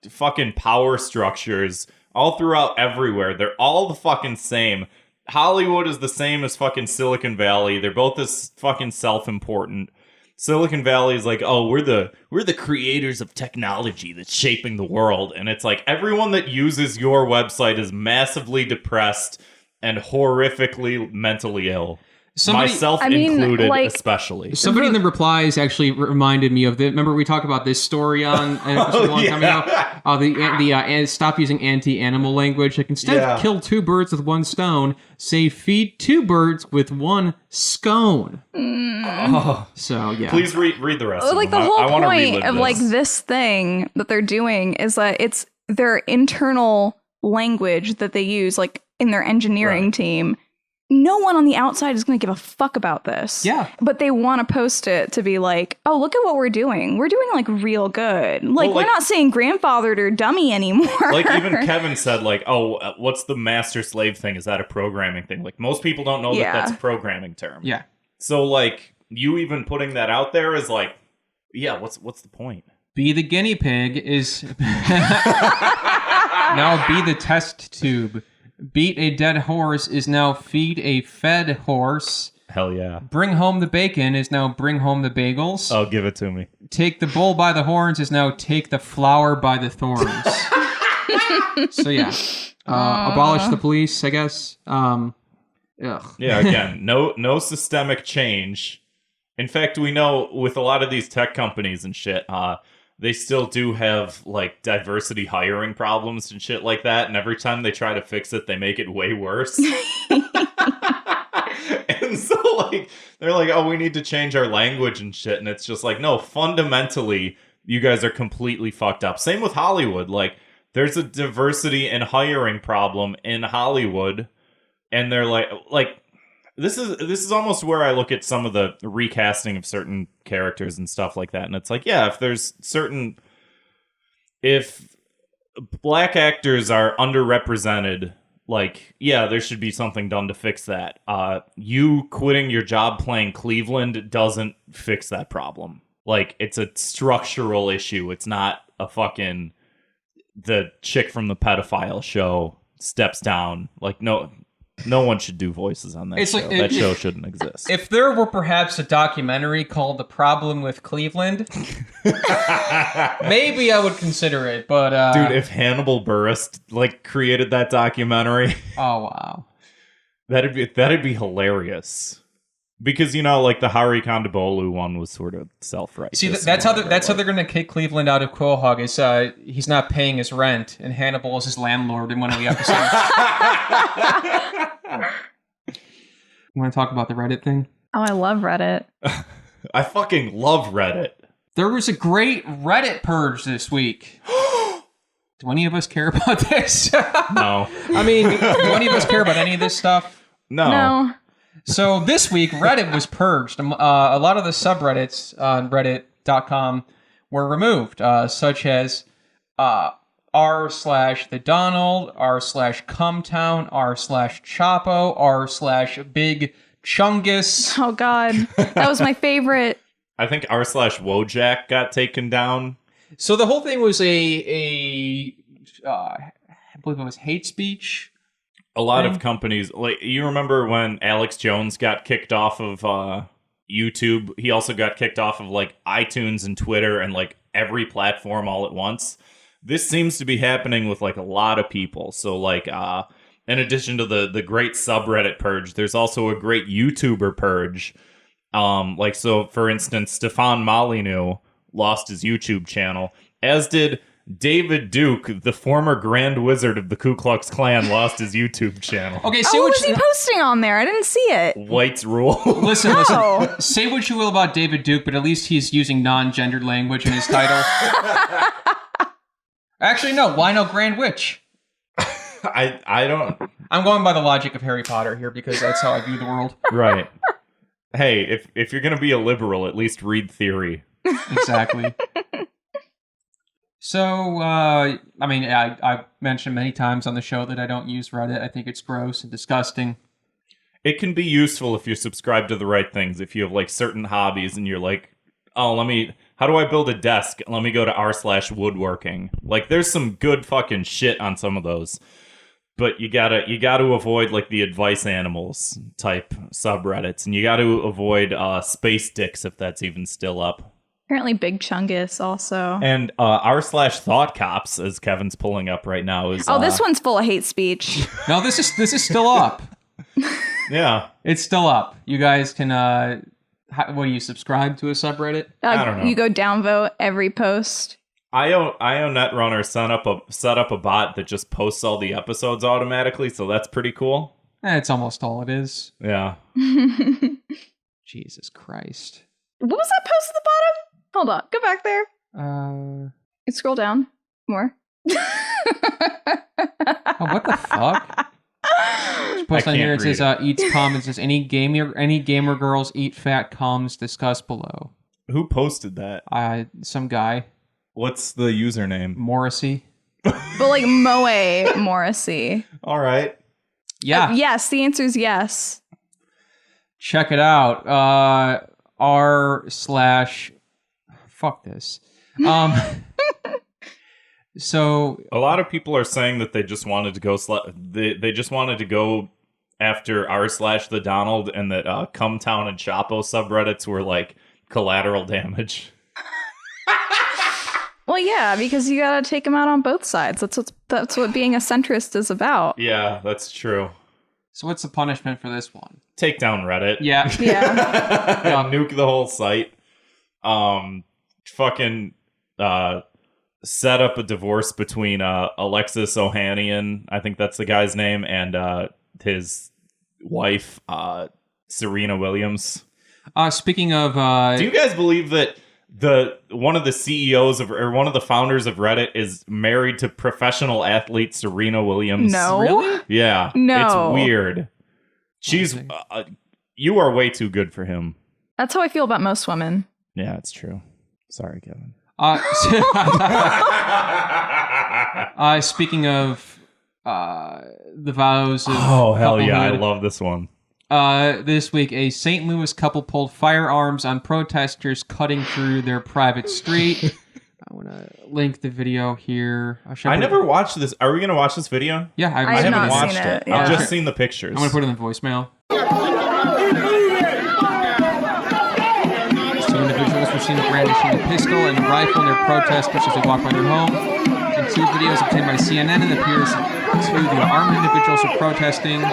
fucking power structures all throughout everywhere. They're all the fucking same. Hollywood is the same as fucking Silicon Valley. They're both as fucking self-important. Silicon Valley is like, oh, we're the creators of technology that's shaping the world. And it's like everyone that uses your website is massively depressed and horrifically mentally ill. Myself included, especially. Somebody in the replies actually reminded me of remember we talked about this story on a long time ago? Stop using anti-animal language. Like, instead of kill two birds with one stone, say feed two birds with one scone. Oh. So, yeah. Please read the rest of like them. the whole I point of like this thing that they're doing is that it's their internal language that they use, like in their engineering team. No one on the outside is going to give a fuck about this. Yeah. But they want to post it to be like, oh, look at what we're doing. We're doing like real good. Like, we're not saying grandfathered or dummy anymore. Like, even Kevin said, like, oh, what's the master slave thing? Is that a programming thing? Like, most people don't know that that's a programming term. Yeah. So, like, you even putting that out there is like, yeah, what's the point? Be the guinea pig is now be the test tube. Beat a dead horse is now feed a fed horse. Hell yeah. Bring home the bacon is now bring home the bagels. Oh, give it to me. Take the bull by the horns is now take the flower by the thorns. So yeah. Abolish the police, I guess. Ugh. Yeah, again, no systemic change. In fact, we know with a lot of these tech companies and shit, they still do have, like, diversity hiring problems and shit like that, and every time they try to fix it, they make it way worse. And so, like, they're like, oh, we need to change our language and shit, and it's just like, no, fundamentally, you guys are completely fucked up. Same with Hollywood. Like, there's a diversity and hiring problem in Hollywood, and they're like, this is almost where I look at some of the recasting of certain characters and stuff like that. And it's like, yeah, if black actors are underrepresented, like, yeah, there should be something done to fix that. You quitting your job playing Cleveland doesn't fix that problem. Like, it's a structural issue. It's not a fucking, the chick from the pedophile show steps down. Like, no one should do voices on that show. That show shouldn't exist. If there were perhaps a documentary called The Problem with Cleveland, maybe I would consider it, but... Dude, if Hannibal Buress, like, created that documentary... Oh, wow. That'd be hilarious. Because, you know, like, the Hari Kondabolu one was sort of self-righteous. See, that's how they're going to kick Cleveland out of Quahog, is he's not paying his rent, and Hannibal is his landlord in one of the episodes. You want to talk about the Reddit thing? Oh, I love Reddit. I fucking love Reddit. There was a great Reddit purge this week. Do any of us care about this? No. I mean, do any of us care about any of this stuff? No. So this week, Reddit was purged. A lot of the subreddits on reddit.com were removed, such as r/the Donald, r/Cumtown, r/Chapo, r/Big Chungus. Oh, God. That was my favorite. I think r/Wojak got taken down. So the whole thing was I believe it was hate speech. A lot of companies, like, you remember when Alex Jones got kicked off of YouTube? He also got kicked off of, like, iTunes and Twitter and, like, every platform all at once. This seems to be happening with, like, a lot of people. So, like, in addition to the great subreddit purge, there's also a great YouTuber purge. So, for instance, Stefan Molyneux lost his YouTube channel, as did David Duke, the former Grand Wizard of the Ku Klux Klan, lost his YouTube channel. Okay, What was he posting on there? I didn't see it. Whites rule. Listen. Say what you will about David Duke, but at least he's using non-gendered language in his title. Actually, no. Why no Grand Witch? I don't... I'm going by the logic of Harry Potter here because that's how I view the world. Right. Hey, if you're going to be a liberal, at least read theory. Exactly. So, I've mentioned many times on the show that I don't use Reddit. I think it's gross and disgusting. It can be useful if you subscribe to the right things. If you have like certain hobbies and you're like, oh, how do I build a desk? Let me go to r/woodworking. Like, there's some good fucking shit on some of those. But you gotta avoid like the advice animals type subreddits, and you gotta avoid space dicks if that's even still up. Apparently Big Chungus also. And r/thought cops, as Kevin's pulling up right now, is this one's full of hate speech. No, this is still up. Yeah, it's still up. You guys can what do you subscribe to a subreddit? I don't know. You go downvote every post. IO Netrunner set up a bot that just posts all the episodes automatically, so that's pretty cool. It's almost all it is. Yeah. Jesus Christ. What was that post at the bottom? Hold on. Go back there. You scroll down more. What the fuck? Post on here, it says, eats comments, says, any gamer girls eat fat comes, discuss below. Who posted that? Some guy. What's the username? Morrissey. But like Moe Morrissey. All right. Yeah. Yes, the answer is yes. Check it out. Fuck this. So a lot of people are saying that they just wanted to go they just wanted to go after r/the Donald, and that Cumtown and Chapo subreddits were like collateral damage. Well, yeah, because you gotta take them out on both sides. That's what being a centrist is about. Yeah, that's true. So what's the punishment for this one? Take down Reddit. Yeah. Yeah. Nuke the whole site. Set up a divorce between Alexis Ohanian, I think that's the guy's name, and his wife, Serena Williams. Speaking of... do you guys believe that one of the CEOs or one of the founders of Reddit is married to professional athlete Serena Williams? No. Really? Yeah. No. It's weird. You are way too good for him. That's how I feel about most women. Yeah, it's true. Sorry, Kevin. Speaking of the vows of... Oh, hell yeah. I couplehood, love this one. This week, a St. Louis couple pulled firearms on protesters cutting through their private street. I want to link the video here. I never watched this. Are we going to watch this video? Yeah, I haven't not watched seen it. Yeah. I've just seen the pictures. I'm going to put it in the voicemail. Two individuals were seen brandishing a pistol and a rifle near protesters as they walked by their home. In two videos obtained by CNN, it appears two of the armed individuals are protesting.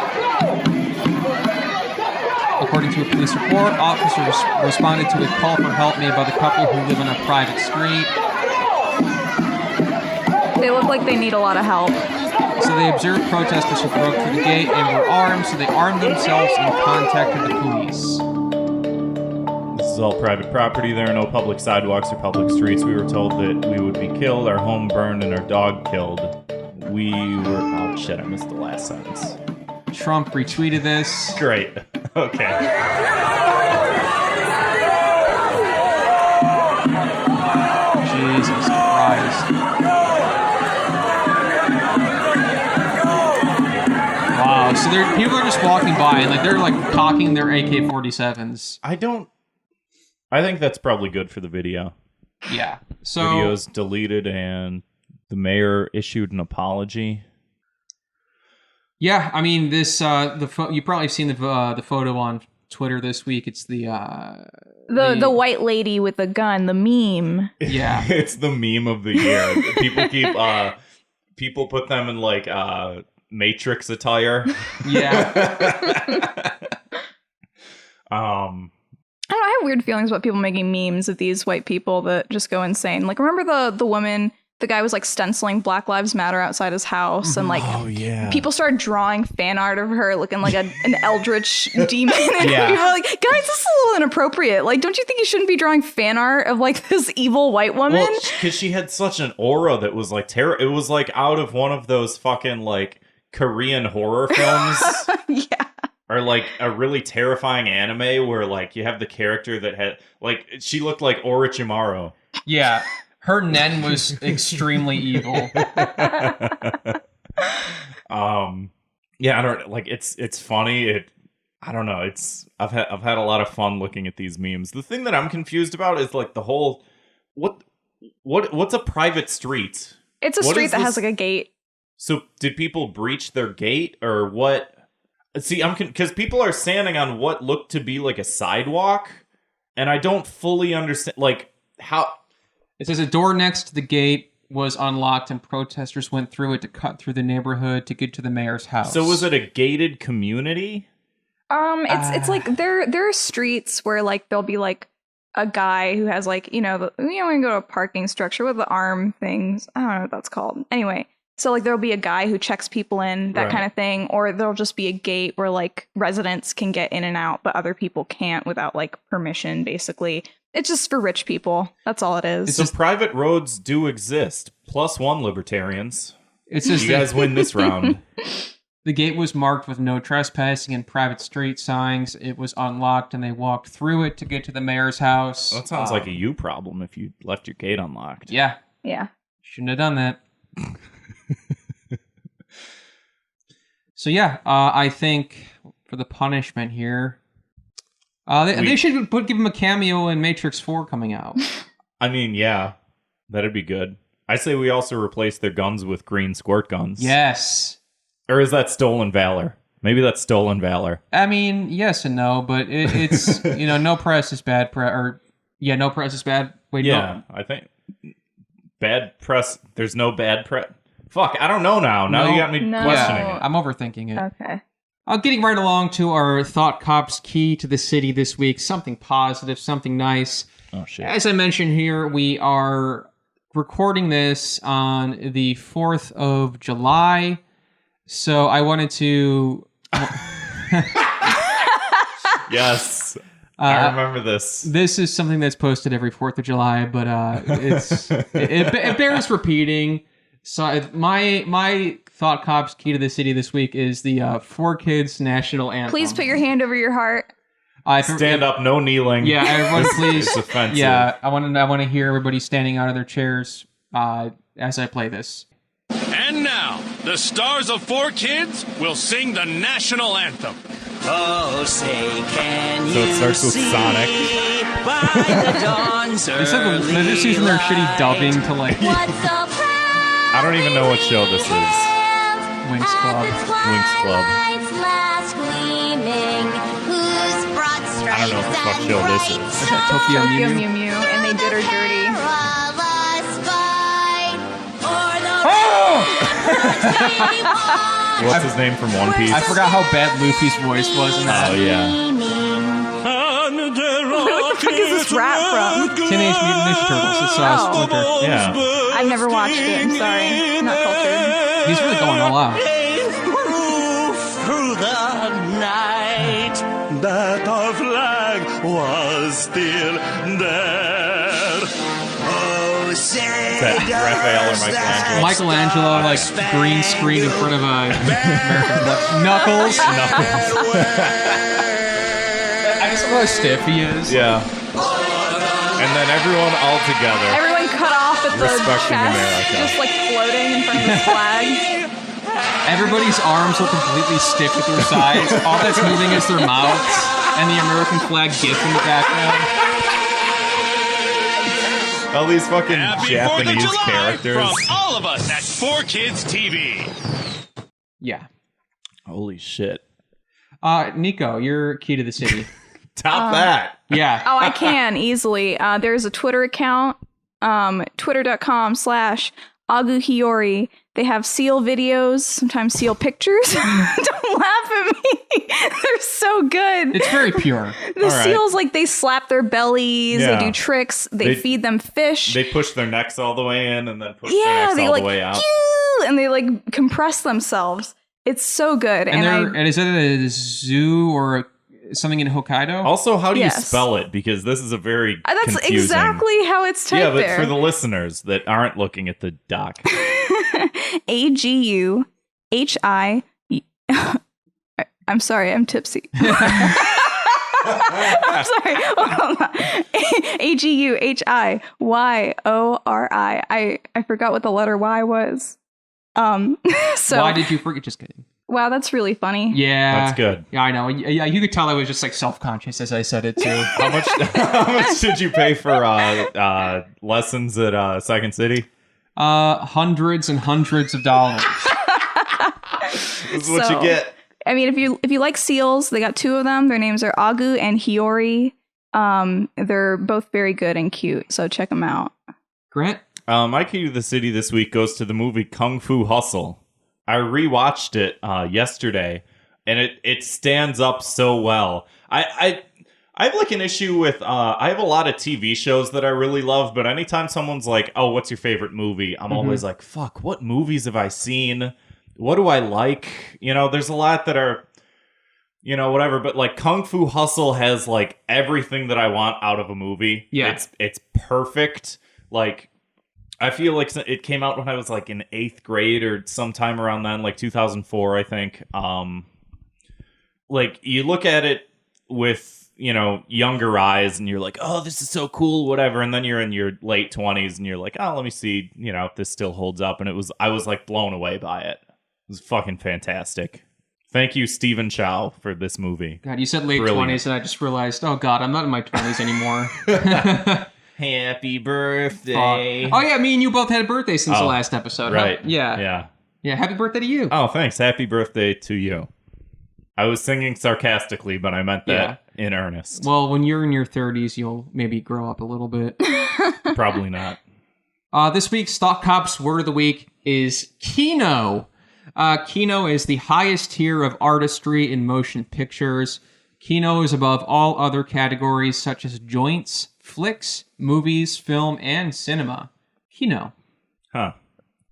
According to a police report, officers responded to a call for help made by the couple who live on a private street. They look like they need a lot of help. So they observed protesters who broke through the gate and were armed, so they armed themselves and contacted the police. This is all private property. There are no public sidewalks or public streets. We were told that we would be killed, our home burned, and our dog killed. We were... Oh, shit, I missed the last sentence. Trump retweeted this. Great. Okay. Jesus Christ. Wow, so people are just walking by and they're cocking their AK-47s. I think that's probably good for the video. Yeah. So Video's deleted and the mayor issued an apology. Yeah, I mean this. You've probably seen the photo on Twitter this week. It's the white lady with the gun, the meme. Yeah, it's the meme of the year. People put them in Matrix attire. Yeah. I don't know, I have weird feelings about people making memes of these white people that just go insane. Like, remember the woman the guy was like stenciling Black Lives Matter outside his house, and like people started drawing fan art of her looking like an eldritch demon, and people were like, guys, this is a little inappropriate. Like, don't you think you shouldn't be drawing fan art of like this evil white woman? Well, because she had such an aura that was like it was like out of one of those fucking like Korean horror films. Yeah. Or like a really terrifying anime where like you have the character that had like she looked like Orochimaru. Yeah. Her Nen was extremely evil. Yeah, I don't like it's funny. I don't know. I've had a lot of fun looking at these memes. The thing that I'm confused about is like the whole what's a private street? It's a street that has like a gate. So did people breach their gate or what? See, because people are standing on what looked to be like a sidewalk, and I don't fully understand like how. It says a door next to the gate was unlocked and protesters went through it to cut through the neighborhood to get to the mayor's house. So was it a gated community? It's like there are streets where like there'll be like a guy who has like, when you go to a parking structure with the arm things. I don't know what that's called. Anyway, so like there'll be a guy who checks people in, that kind of thing, or there'll just be a gate where like residents can get in and out, but other people can't without like permission, basically. It's just for rich people. That's all it is. So private roads do exist. +1 libertarians. It's just you guys win this round. The gate was marked with no trespassing and private street signs. It was unlocked and they walked through it to get to the mayor's house. Well, that sounds like a you problem if you left your gate unlocked. Yeah. Yeah. Shouldn't have done that. So yeah, I think for the punishment here, they should give him a cameo in Matrix 4 coming out. I mean, yeah, that'd be good. I say we also replace their guns with green squirt guns. Yes. Or is that stolen valor? Maybe that's stolen valor. I mean, yes and no, but it's no press is bad press, or no press is bad. Wait, yeah, no. I think bad press. There's no bad press. Fuck, I don't know now. Now you got me questioning it. I'm overthinking it. Okay. Getting right along to our Thought Cops key to the city this week. Something positive, something nice. Oh, shit. As I mentioned here, we are recording this on the 4th of July. So I wanted to... Yes. I remember this. This is something that's posted every 4th of July, but it bears repeating. So my Thought Cops key to the city this week is the 4 Kids National Anthem. Please put your hand over your heart. Stand up, no kneeling. Yeah, everyone, please. It's offensive. Yeah, I want to hear everybody standing out of their chairs as I play this. And now, the stars of 4 Kids will sing the national anthem. Oh, say, can So it starts with Sonic. By the dawn's They're just using their shitty dubbing to like. I don't even know what show this is. Winx Club. Winx Club. I don't know what the fuck show this is. Is that Tokyo Mew Mew Mew, and they did her dirty. What's his name from One Piece? I forgot how bad Luffy's voice was in that. Oh, yeah. What the fuck is this rap from? Teenage Mutant Ninja Turtles. It's Splinter. Yeah. I've never watched it. I'm sorry. I'm not cultured. He's really going all out. Through the night, that our flag was still there. Oh, say, Is that Raphael or Michelangelo? Michelangelo, like, green screen in front of American flag. Knuckles. I just love how stiff he is. Yeah. And then everyone all together. Everyone cut off at the Respecting chest, America. just like floating in front of the flag. Everybody's arms are completely stiff at their sides. All that's moving is their mouths and the American flag gif in the background. All these fucking Happy 4th of Japanese July characters. from all of us at 4 Kids TV. Yeah. Holy shit. Nico, you're key to the city. Top that. Yeah. Oh, I can easily. There's a Twitter account, twitter.com/Aguhiori. They have seal videos, sometimes seal pictures. Don't laugh at me. They're so good. It's very pure. The seals, like, they slap their bellies. Yeah. They do tricks. They feed them fish. They push their necks all the way in and then push their necks all the way out. And they, like, compress themselves. It's so good. And is it a zoo or something in Hokkaido? Also, how do you spell it? Because this is a very That's confusing... exactly how it's typed there. Yeah, but for the listeners that aren't looking at the doc. AGUHI. I'm sorry, I'm tipsy. I'm sorry. AGUHIYORI. I forgot what the letter Y was. So why did you forget? Just kidding. Wow, that's really funny. Yeah, that's good. Yeah, I know. Yeah, you could tell I was just like self-conscious as I said it too. How much did you pay for lessons at Second City? Hundreds and hundreds of dollars. This is what you get. I mean, if you like seals, they got 2 of them. Their names are Agu and Hiyori. They're both very good and cute, so check them out. Grant? My key to the city this week goes to the movie Kung Fu Hustle. I rewatched it yesterday, and it stands up so well. I have like an issue with I have a lot of TV shows that I really love, but anytime someone's like, "Oh, what's your favorite movie?" I'm always like, "Fuck, what movies have I seen? What do I like?" You know, there's a lot that are, you know, whatever. But like Kung Fu Hustle has like everything that I want out of a movie. Yeah, it's perfect. Like, I feel like it came out when I was like in 8th grade or sometime around then, like 2004, I think. Like you look at it with, you know, younger eyes and you're like, oh, this is so cool, whatever. And then you're in your late 20s and you're like, oh, let me see, you know, if this still holds up. And I was like blown away by it. It was fucking fantastic. Thank you, Stephen Chow, for this movie. God, you said late 20s and I just realized, oh God, I'm not in my 20s anymore. Happy birthday. Oh yeah, me and you both had a birthday since the last episode. Right. Huh? Yeah. Happy birthday to you. Oh, thanks. Happy birthday to you. I was singing sarcastically, but I meant that in earnest. Well, when you're in your 30s, you'll maybe grow up a little bit. Probably not. This week's Stock Cops word of the week is kino. Kino is the highest tier of artistry in motion pictures. Kino is above all other categories such as joints, flicks, movies, film, and cinema. Kino. Huh.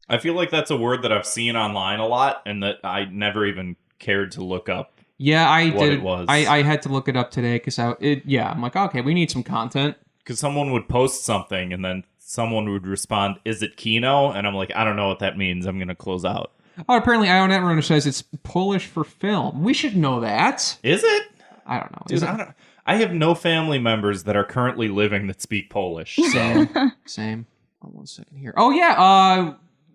I feel like that's a word that I've seen online a lot and that I never even cared to look up. Yeah, I what did. It was. I had to look it up today because I'm like, okay, we need some content. Because someone would post something and then someone would respond, is it kino? And I'm like, I don't know what that means. I'm going to close out. Oh, apparently I don't ever understand. It's Polish for film. We should know that. Is it? I don't know. Dude, I have no family members that are currently living that speak Polish. So. Same. Oh, 1 second here. Oh, yeah.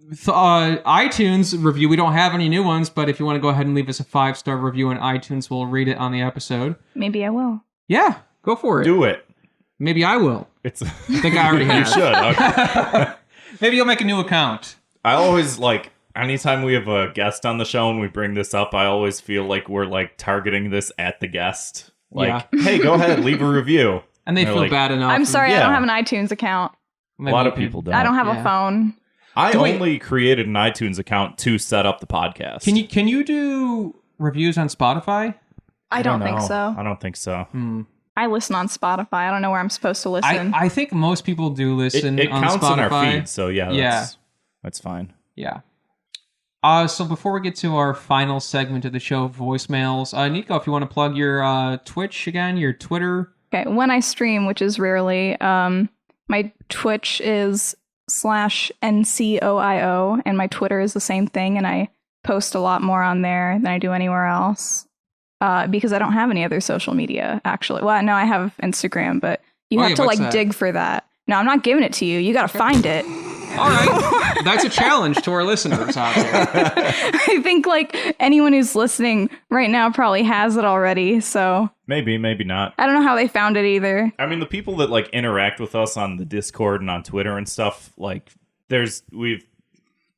iTunes review. We don't have any new ones, but if you want to go ahead and leave us a 5-star review on iTunes, we'll read it on the episode. Maybe I will. Yeah, go for it. Do it. Maybe I will. I think I already have. You should. Okay. Maybe you'll make a new account. I always like... Anytime we have a guest on the show and we bring this up, I always feel like we're like targeting this at the guest. Like, hey, go ahead, leave a review. And they feel like, bad enough. I'm sorry, I don't have an iTunes account. Maybe a lot of people don't. I don't have a phone. I only created an iTunes account to set up the podcast. Can you do reviews on Spotify? I don't think so. I don't think so. I listen on Spotify. I don't know where I'm supposed to listen. I think most people do listen it on counts Spotify. in our feed, so that's fine. Yeah. So before we get to our final segment of the show, voicemails, Nico, if you want to plug your Twitch again, your Twitter. Okay, when I stream, which is rarely, my Twitch is /ncoio, and my Twitter is the same thing, and I post a lot more on there than I do anywhere else, because I don't have any other social media, actually. Well, no, I have Instagram, but you have to dig for that. No, I'm not giving it to you. You got to find it. All right. That's a challenge to our listeners out there. I think like anyone who's listening right now probably has it already, so maybe not. I don't know how they found it either. I mean, the people that like interact with us on the Discord and on Twitter and stuff, like we've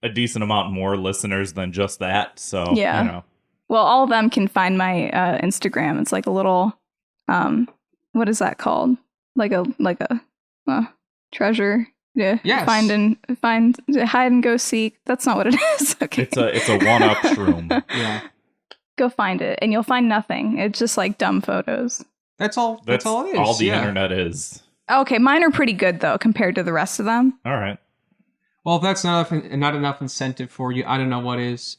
a decent amount more listeners than just that, so you know. Well, all of them can find my Instagram. It's like a little what is that called? Like a treasure. Yeah. Yes. Find hide and go seek. That's not what it is. Okay. It's a one-up shroom. Yeah. Go find it, and you'll find nothing. It's just like dumb photos. That's all it is. All the internet is. Okay, mine are pretty good though compared to the rest of them. All right. Well, if that's not enough incentive for you, I don't know what is.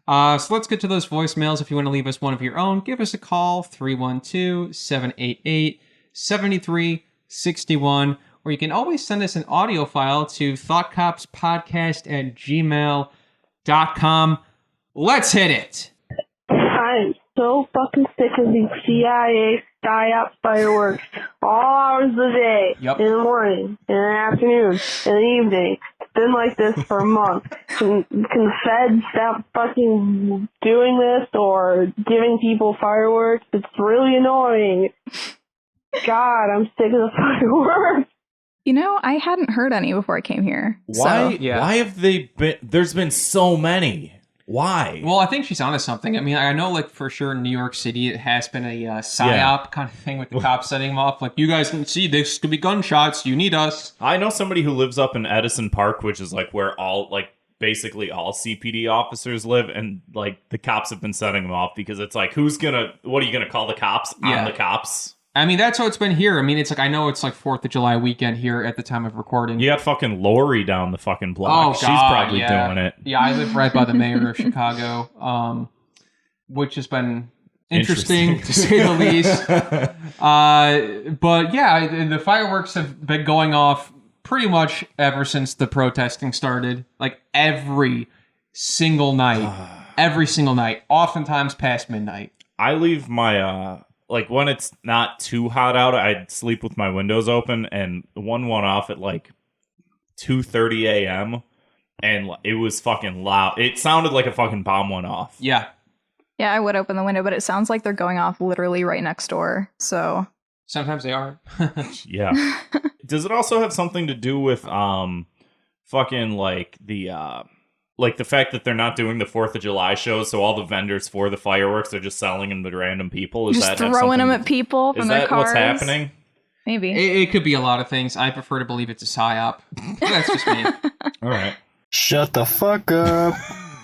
So let's get to those voicemails. If you want to leave us one of your own, give us a call, 312-788-7361. Or you can always send us an audio file to thoughtcopspodcast@gmail.com. Let's hit it. I'm so fucking sick of these CIA psyop fireworks all hours of the day, Yep. in the morning, in the afternoon, in the evening. It's been like this for a month. Can the Fed stop fucking doing this or giving people fireworks? It's really annoying. God, I'm sick of the fireworks. You know, I hadn't heard any before I came here. Why? So. Yeah. Why have they been? There's been so many. Why? Well, I think she's onto something. I mean, I know, like, for sure in New York City, it has been a psyop kind of thing with the cops setting them off. Like, you guys can see this could be gunshots. You need us. I know somebody who lives up in Edison Park, which is like where basically all CPD officers live, and like the cops have been setting them off because it's like, what are you gonna call the cops on the cops? I mean, that's how it's been here. I mean, it's like, I know it's like 4th of July weekend here at the time of recording. You got fucking Lori down the fucking block. Oh, She's God, probably yeah. doing it. Yeah, I live right by the mayor of Chicago, which has been interesting to say the least. But yeah, the fireworks have been going off pretty much ever since the protesting started. Like every single night, oftentimes past midnight. I leave my like when it's not too hot out, I sleep with my windows open, and one went off at like 2:30 a.m. and it was fucking loud. It sounded like a fucking bomb went off. Yeah. Yeah, I would open the window, but it sounds like they're going off literally right next door. So Sometimes they are. Yeah. Does it also have something to do with fucking like the fact that they're not doing the 4th of July shows, so all the vendors for the fireworks are just selling them to random people? Is just that throwing them at people from is their that cars. what's happening? Maybe. It could be a lot of things. I prefer to believe it's a psyop. That's just me. All right. Shut the fuck up.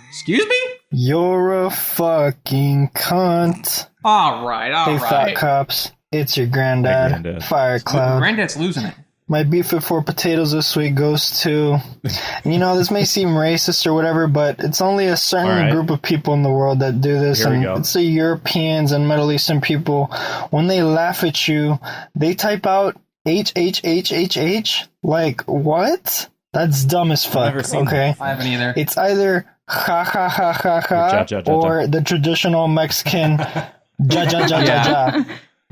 Excuse me? You're a fucking cunt. All right. Hey, Thought Cops. It's your Hey, granddad, Granddad. Firecloud. Granddad's losing it. My beef with 4 potatoes this week goes to, you know, this may seem racist or whatever, but it's only a certain All right. group of people in the world that do this. Here we And go. it's the Europeans and Middle Eastern people. When they laugh at you, they type out H. Like, what? That's dumb as fuck, never seen okay? I haven't either. It's either ha ha ha ha ha Ja, ja, ja, or the traditional Mexican ja ja ja ja ja.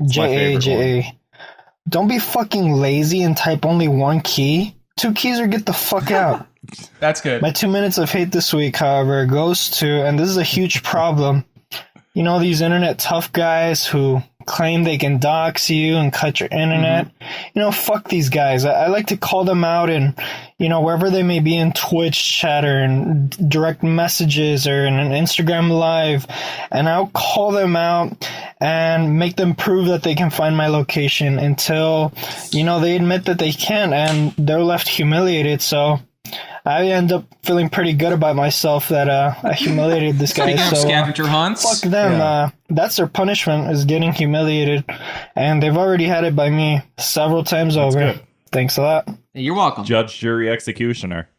favorite J-A. Don't be fucking lazy and type only one key. 2 keys or get the fuck out. That's good. My 2 minutes of hate this week, however, goes to, and this is a huge problem, you know, these internet tough guys who claim they can dox you and cut your internet. You know, fuck these guys. I like to call them out in, you know, wherever they may be in Twitch chat or in direct messages or in an Instagram live, and I'll call them out and make them prove that they can find my location until, you know, they admit that they can't and they're left humiliated. So I end up feeling pretty good about myself that I humiliated this guy. Speaking of So scavenger hunts. fuck them. That's their punishment, is getting humiliated, and they've already had it by me several times over. good. Thanks a lot. You're welcome. Judge, jury, executioner.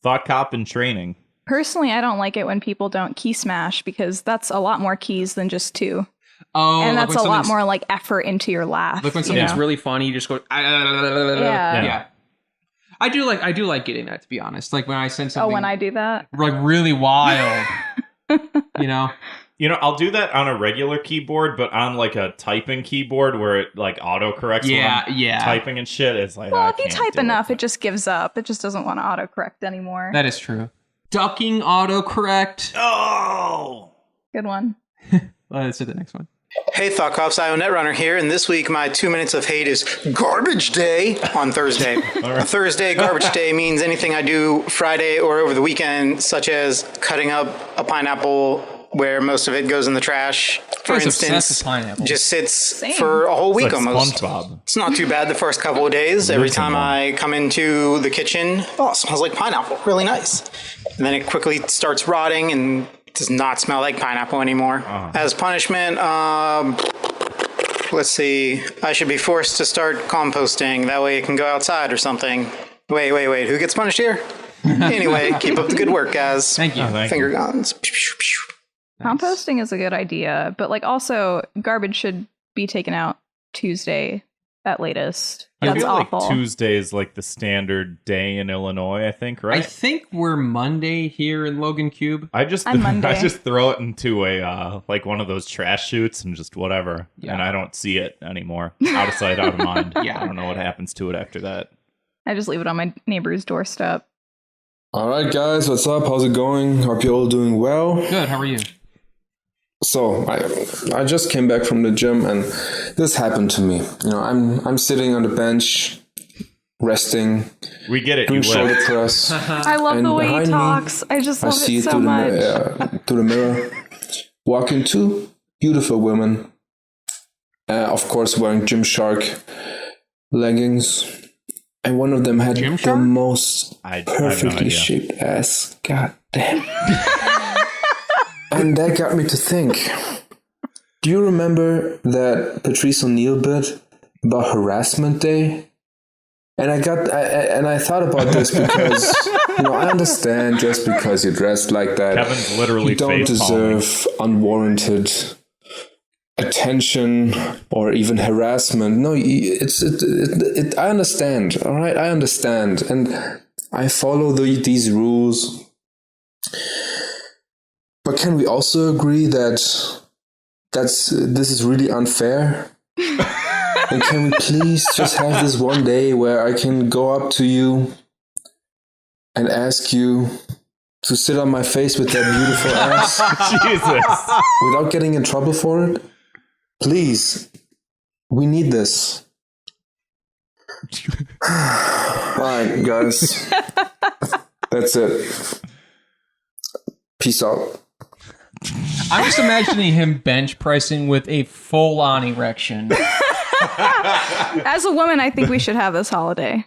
Thought cop in training. Personally, I don't like it when people don't key smash because that's a lot more keys than just 2. Oh, And like that's when a lot something's- more like effort into your laugh. Like when you something's know? really funny, you just go. Yeah. I do like getting that, to be honest. Like when I send Oh, something when I do that? like really wild, you know. You know, I'll do that on a regular keyboard, but on like a typing keyboard where it like autocorrects when I'm typing and shit. It's like, Well, I if you can't type do enough, it just gives up. It just doesn't want to autocorrect anymore. That is true. Ducking autocorrect. Oh! Good one. Let's do the next one. Hey, Thought Cops, Netrunner here, and this week my 2 minutes of hate is Garbage Day on Thursday. Thursday, Garbage Day means anything I do Friday or over the weekend, such as cutting up a pineapple where most of it goes in the trash. For instance, just sits for a whole week like almost. SpongeBob. It's not too bad the first couple of days. Every time I come into the kitchen, it smells like pineapple. Really nice. And then it quickly starts rotting and does not smell like pineapple anymore. As punishment, let's see. I should be forced to start composting. That way it can go outside or something. Wait. Who gets punished here? Anyway, keep up the good work, guys. Thank you. Finger guns. Composting is a good idea, but like also garbage should be taken out Tuesday at latest. I That's feel awful. like Tuesday is like the standard day in Illinois, I think, right? I think we're Monday here in Logan Cube. I just throw it into a like one of those trash chutes and just whatever. Yeah. And I don't see it anymore. Out of sight, out of mind. Yeah. I don't know what happens to it after that. I just leave it on my neighbor's doorstep. All right, guys, what's up? How's it going? Hope you're all doing well. Good. How are you? So I just came back from the gym and this happened to me. You know, I'm sitting on the bench, resting. We get it. Doing You shoulder lift. press. I love the way he talks. I just love see it so much. through the mirror. Walking two beautiful women. Of course, wearing Gymshark leggings. And one of them had the most perfectly shaped ass. God damn. And that got me to think. Do you remember that Patrice O'Neill bit about harassment day? And I thought about this because I understand just because you're dressed like that, Kevin's literally you don't deserve unwarranted attention or even harassment. No, I understand. All right, I understand, and I follow these rules. But can we also agree that this is really unfair? And can we please just have this one day where I can go up to you and ask you to sit on my face with that beautiful ass? Jesus. Without getting in trouble for it? Please. We need this. Alright, guys. That's it. Peace out. I'm just imagining him bench pressing with a full-on erection. As a woman, I think we should have this holiday.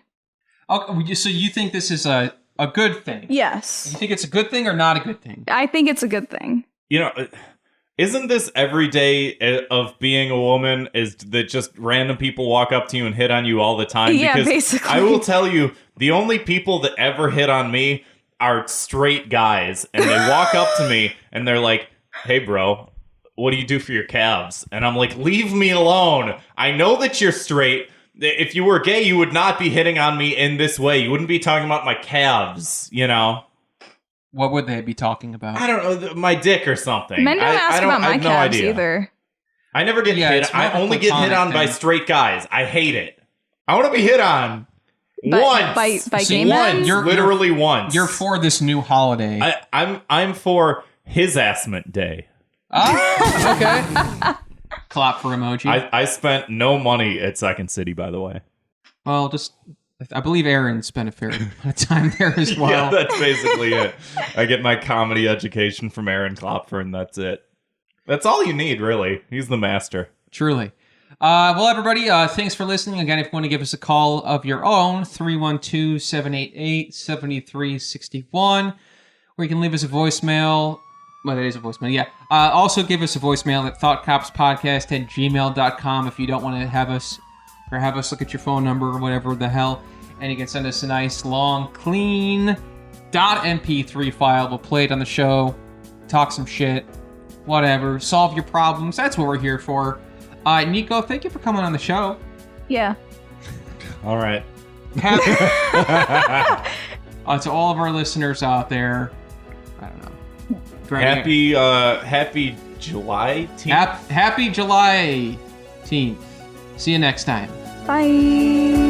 Okay, so you think this is a good thing? Yes. You think it's a good thing or not a good thing? I think it's a good thing. Isn't this every day of being a woman is that just random people walk up to you and hit on you all the time? Yeah, because basically. I will tell you, the only people that ever hit on me are straight guys, and they walk up to me and they're like, "Hey, bro, what do you do for your calves?" And I'm like, "Leave me alone. I know that you're straight. If you were gay, you would not be hitting on me in this way. You wouldn't be talking about my calves, What would they be talking about? I don't know, my dick or something. Men don't ask about my calves either. I never get hit. I only get hit on by straight guys. I hate it. I want to be hit on once. By gay men? You're literally once. You're for this new holiday. I'm for his assment day. Oh, okay. Clap for emoji. I spent no money at Second City, by the way. Well, I believe Aaron spent a fair amount of time there as well. Yeah, that's basically it. I get my comedy education from Aaron Klopfer, and that's it. That's all you need, really. He's the master. Truly. Well, everybody, thanks for listening. Again, if you want to give us a call of your own, 312-788-7361, or you can leave us a voicemail. Well, that is a voicemail, yeah. Also, give us a voicemail at thoughtcopspodcast@gmail.com if you don't want to have us look at your phone number or whatever the hell. And you can send us a nice, long, clean .mp3 file. We'll play it on the show, talk some shit, whatever, solve your problems. That's what we're here for. Nico, thank you for coming on the show. Yeah. All right. To all of our listeners out there, I don't know. Happy July 10th. Happy July 10th. See you next time. Bye.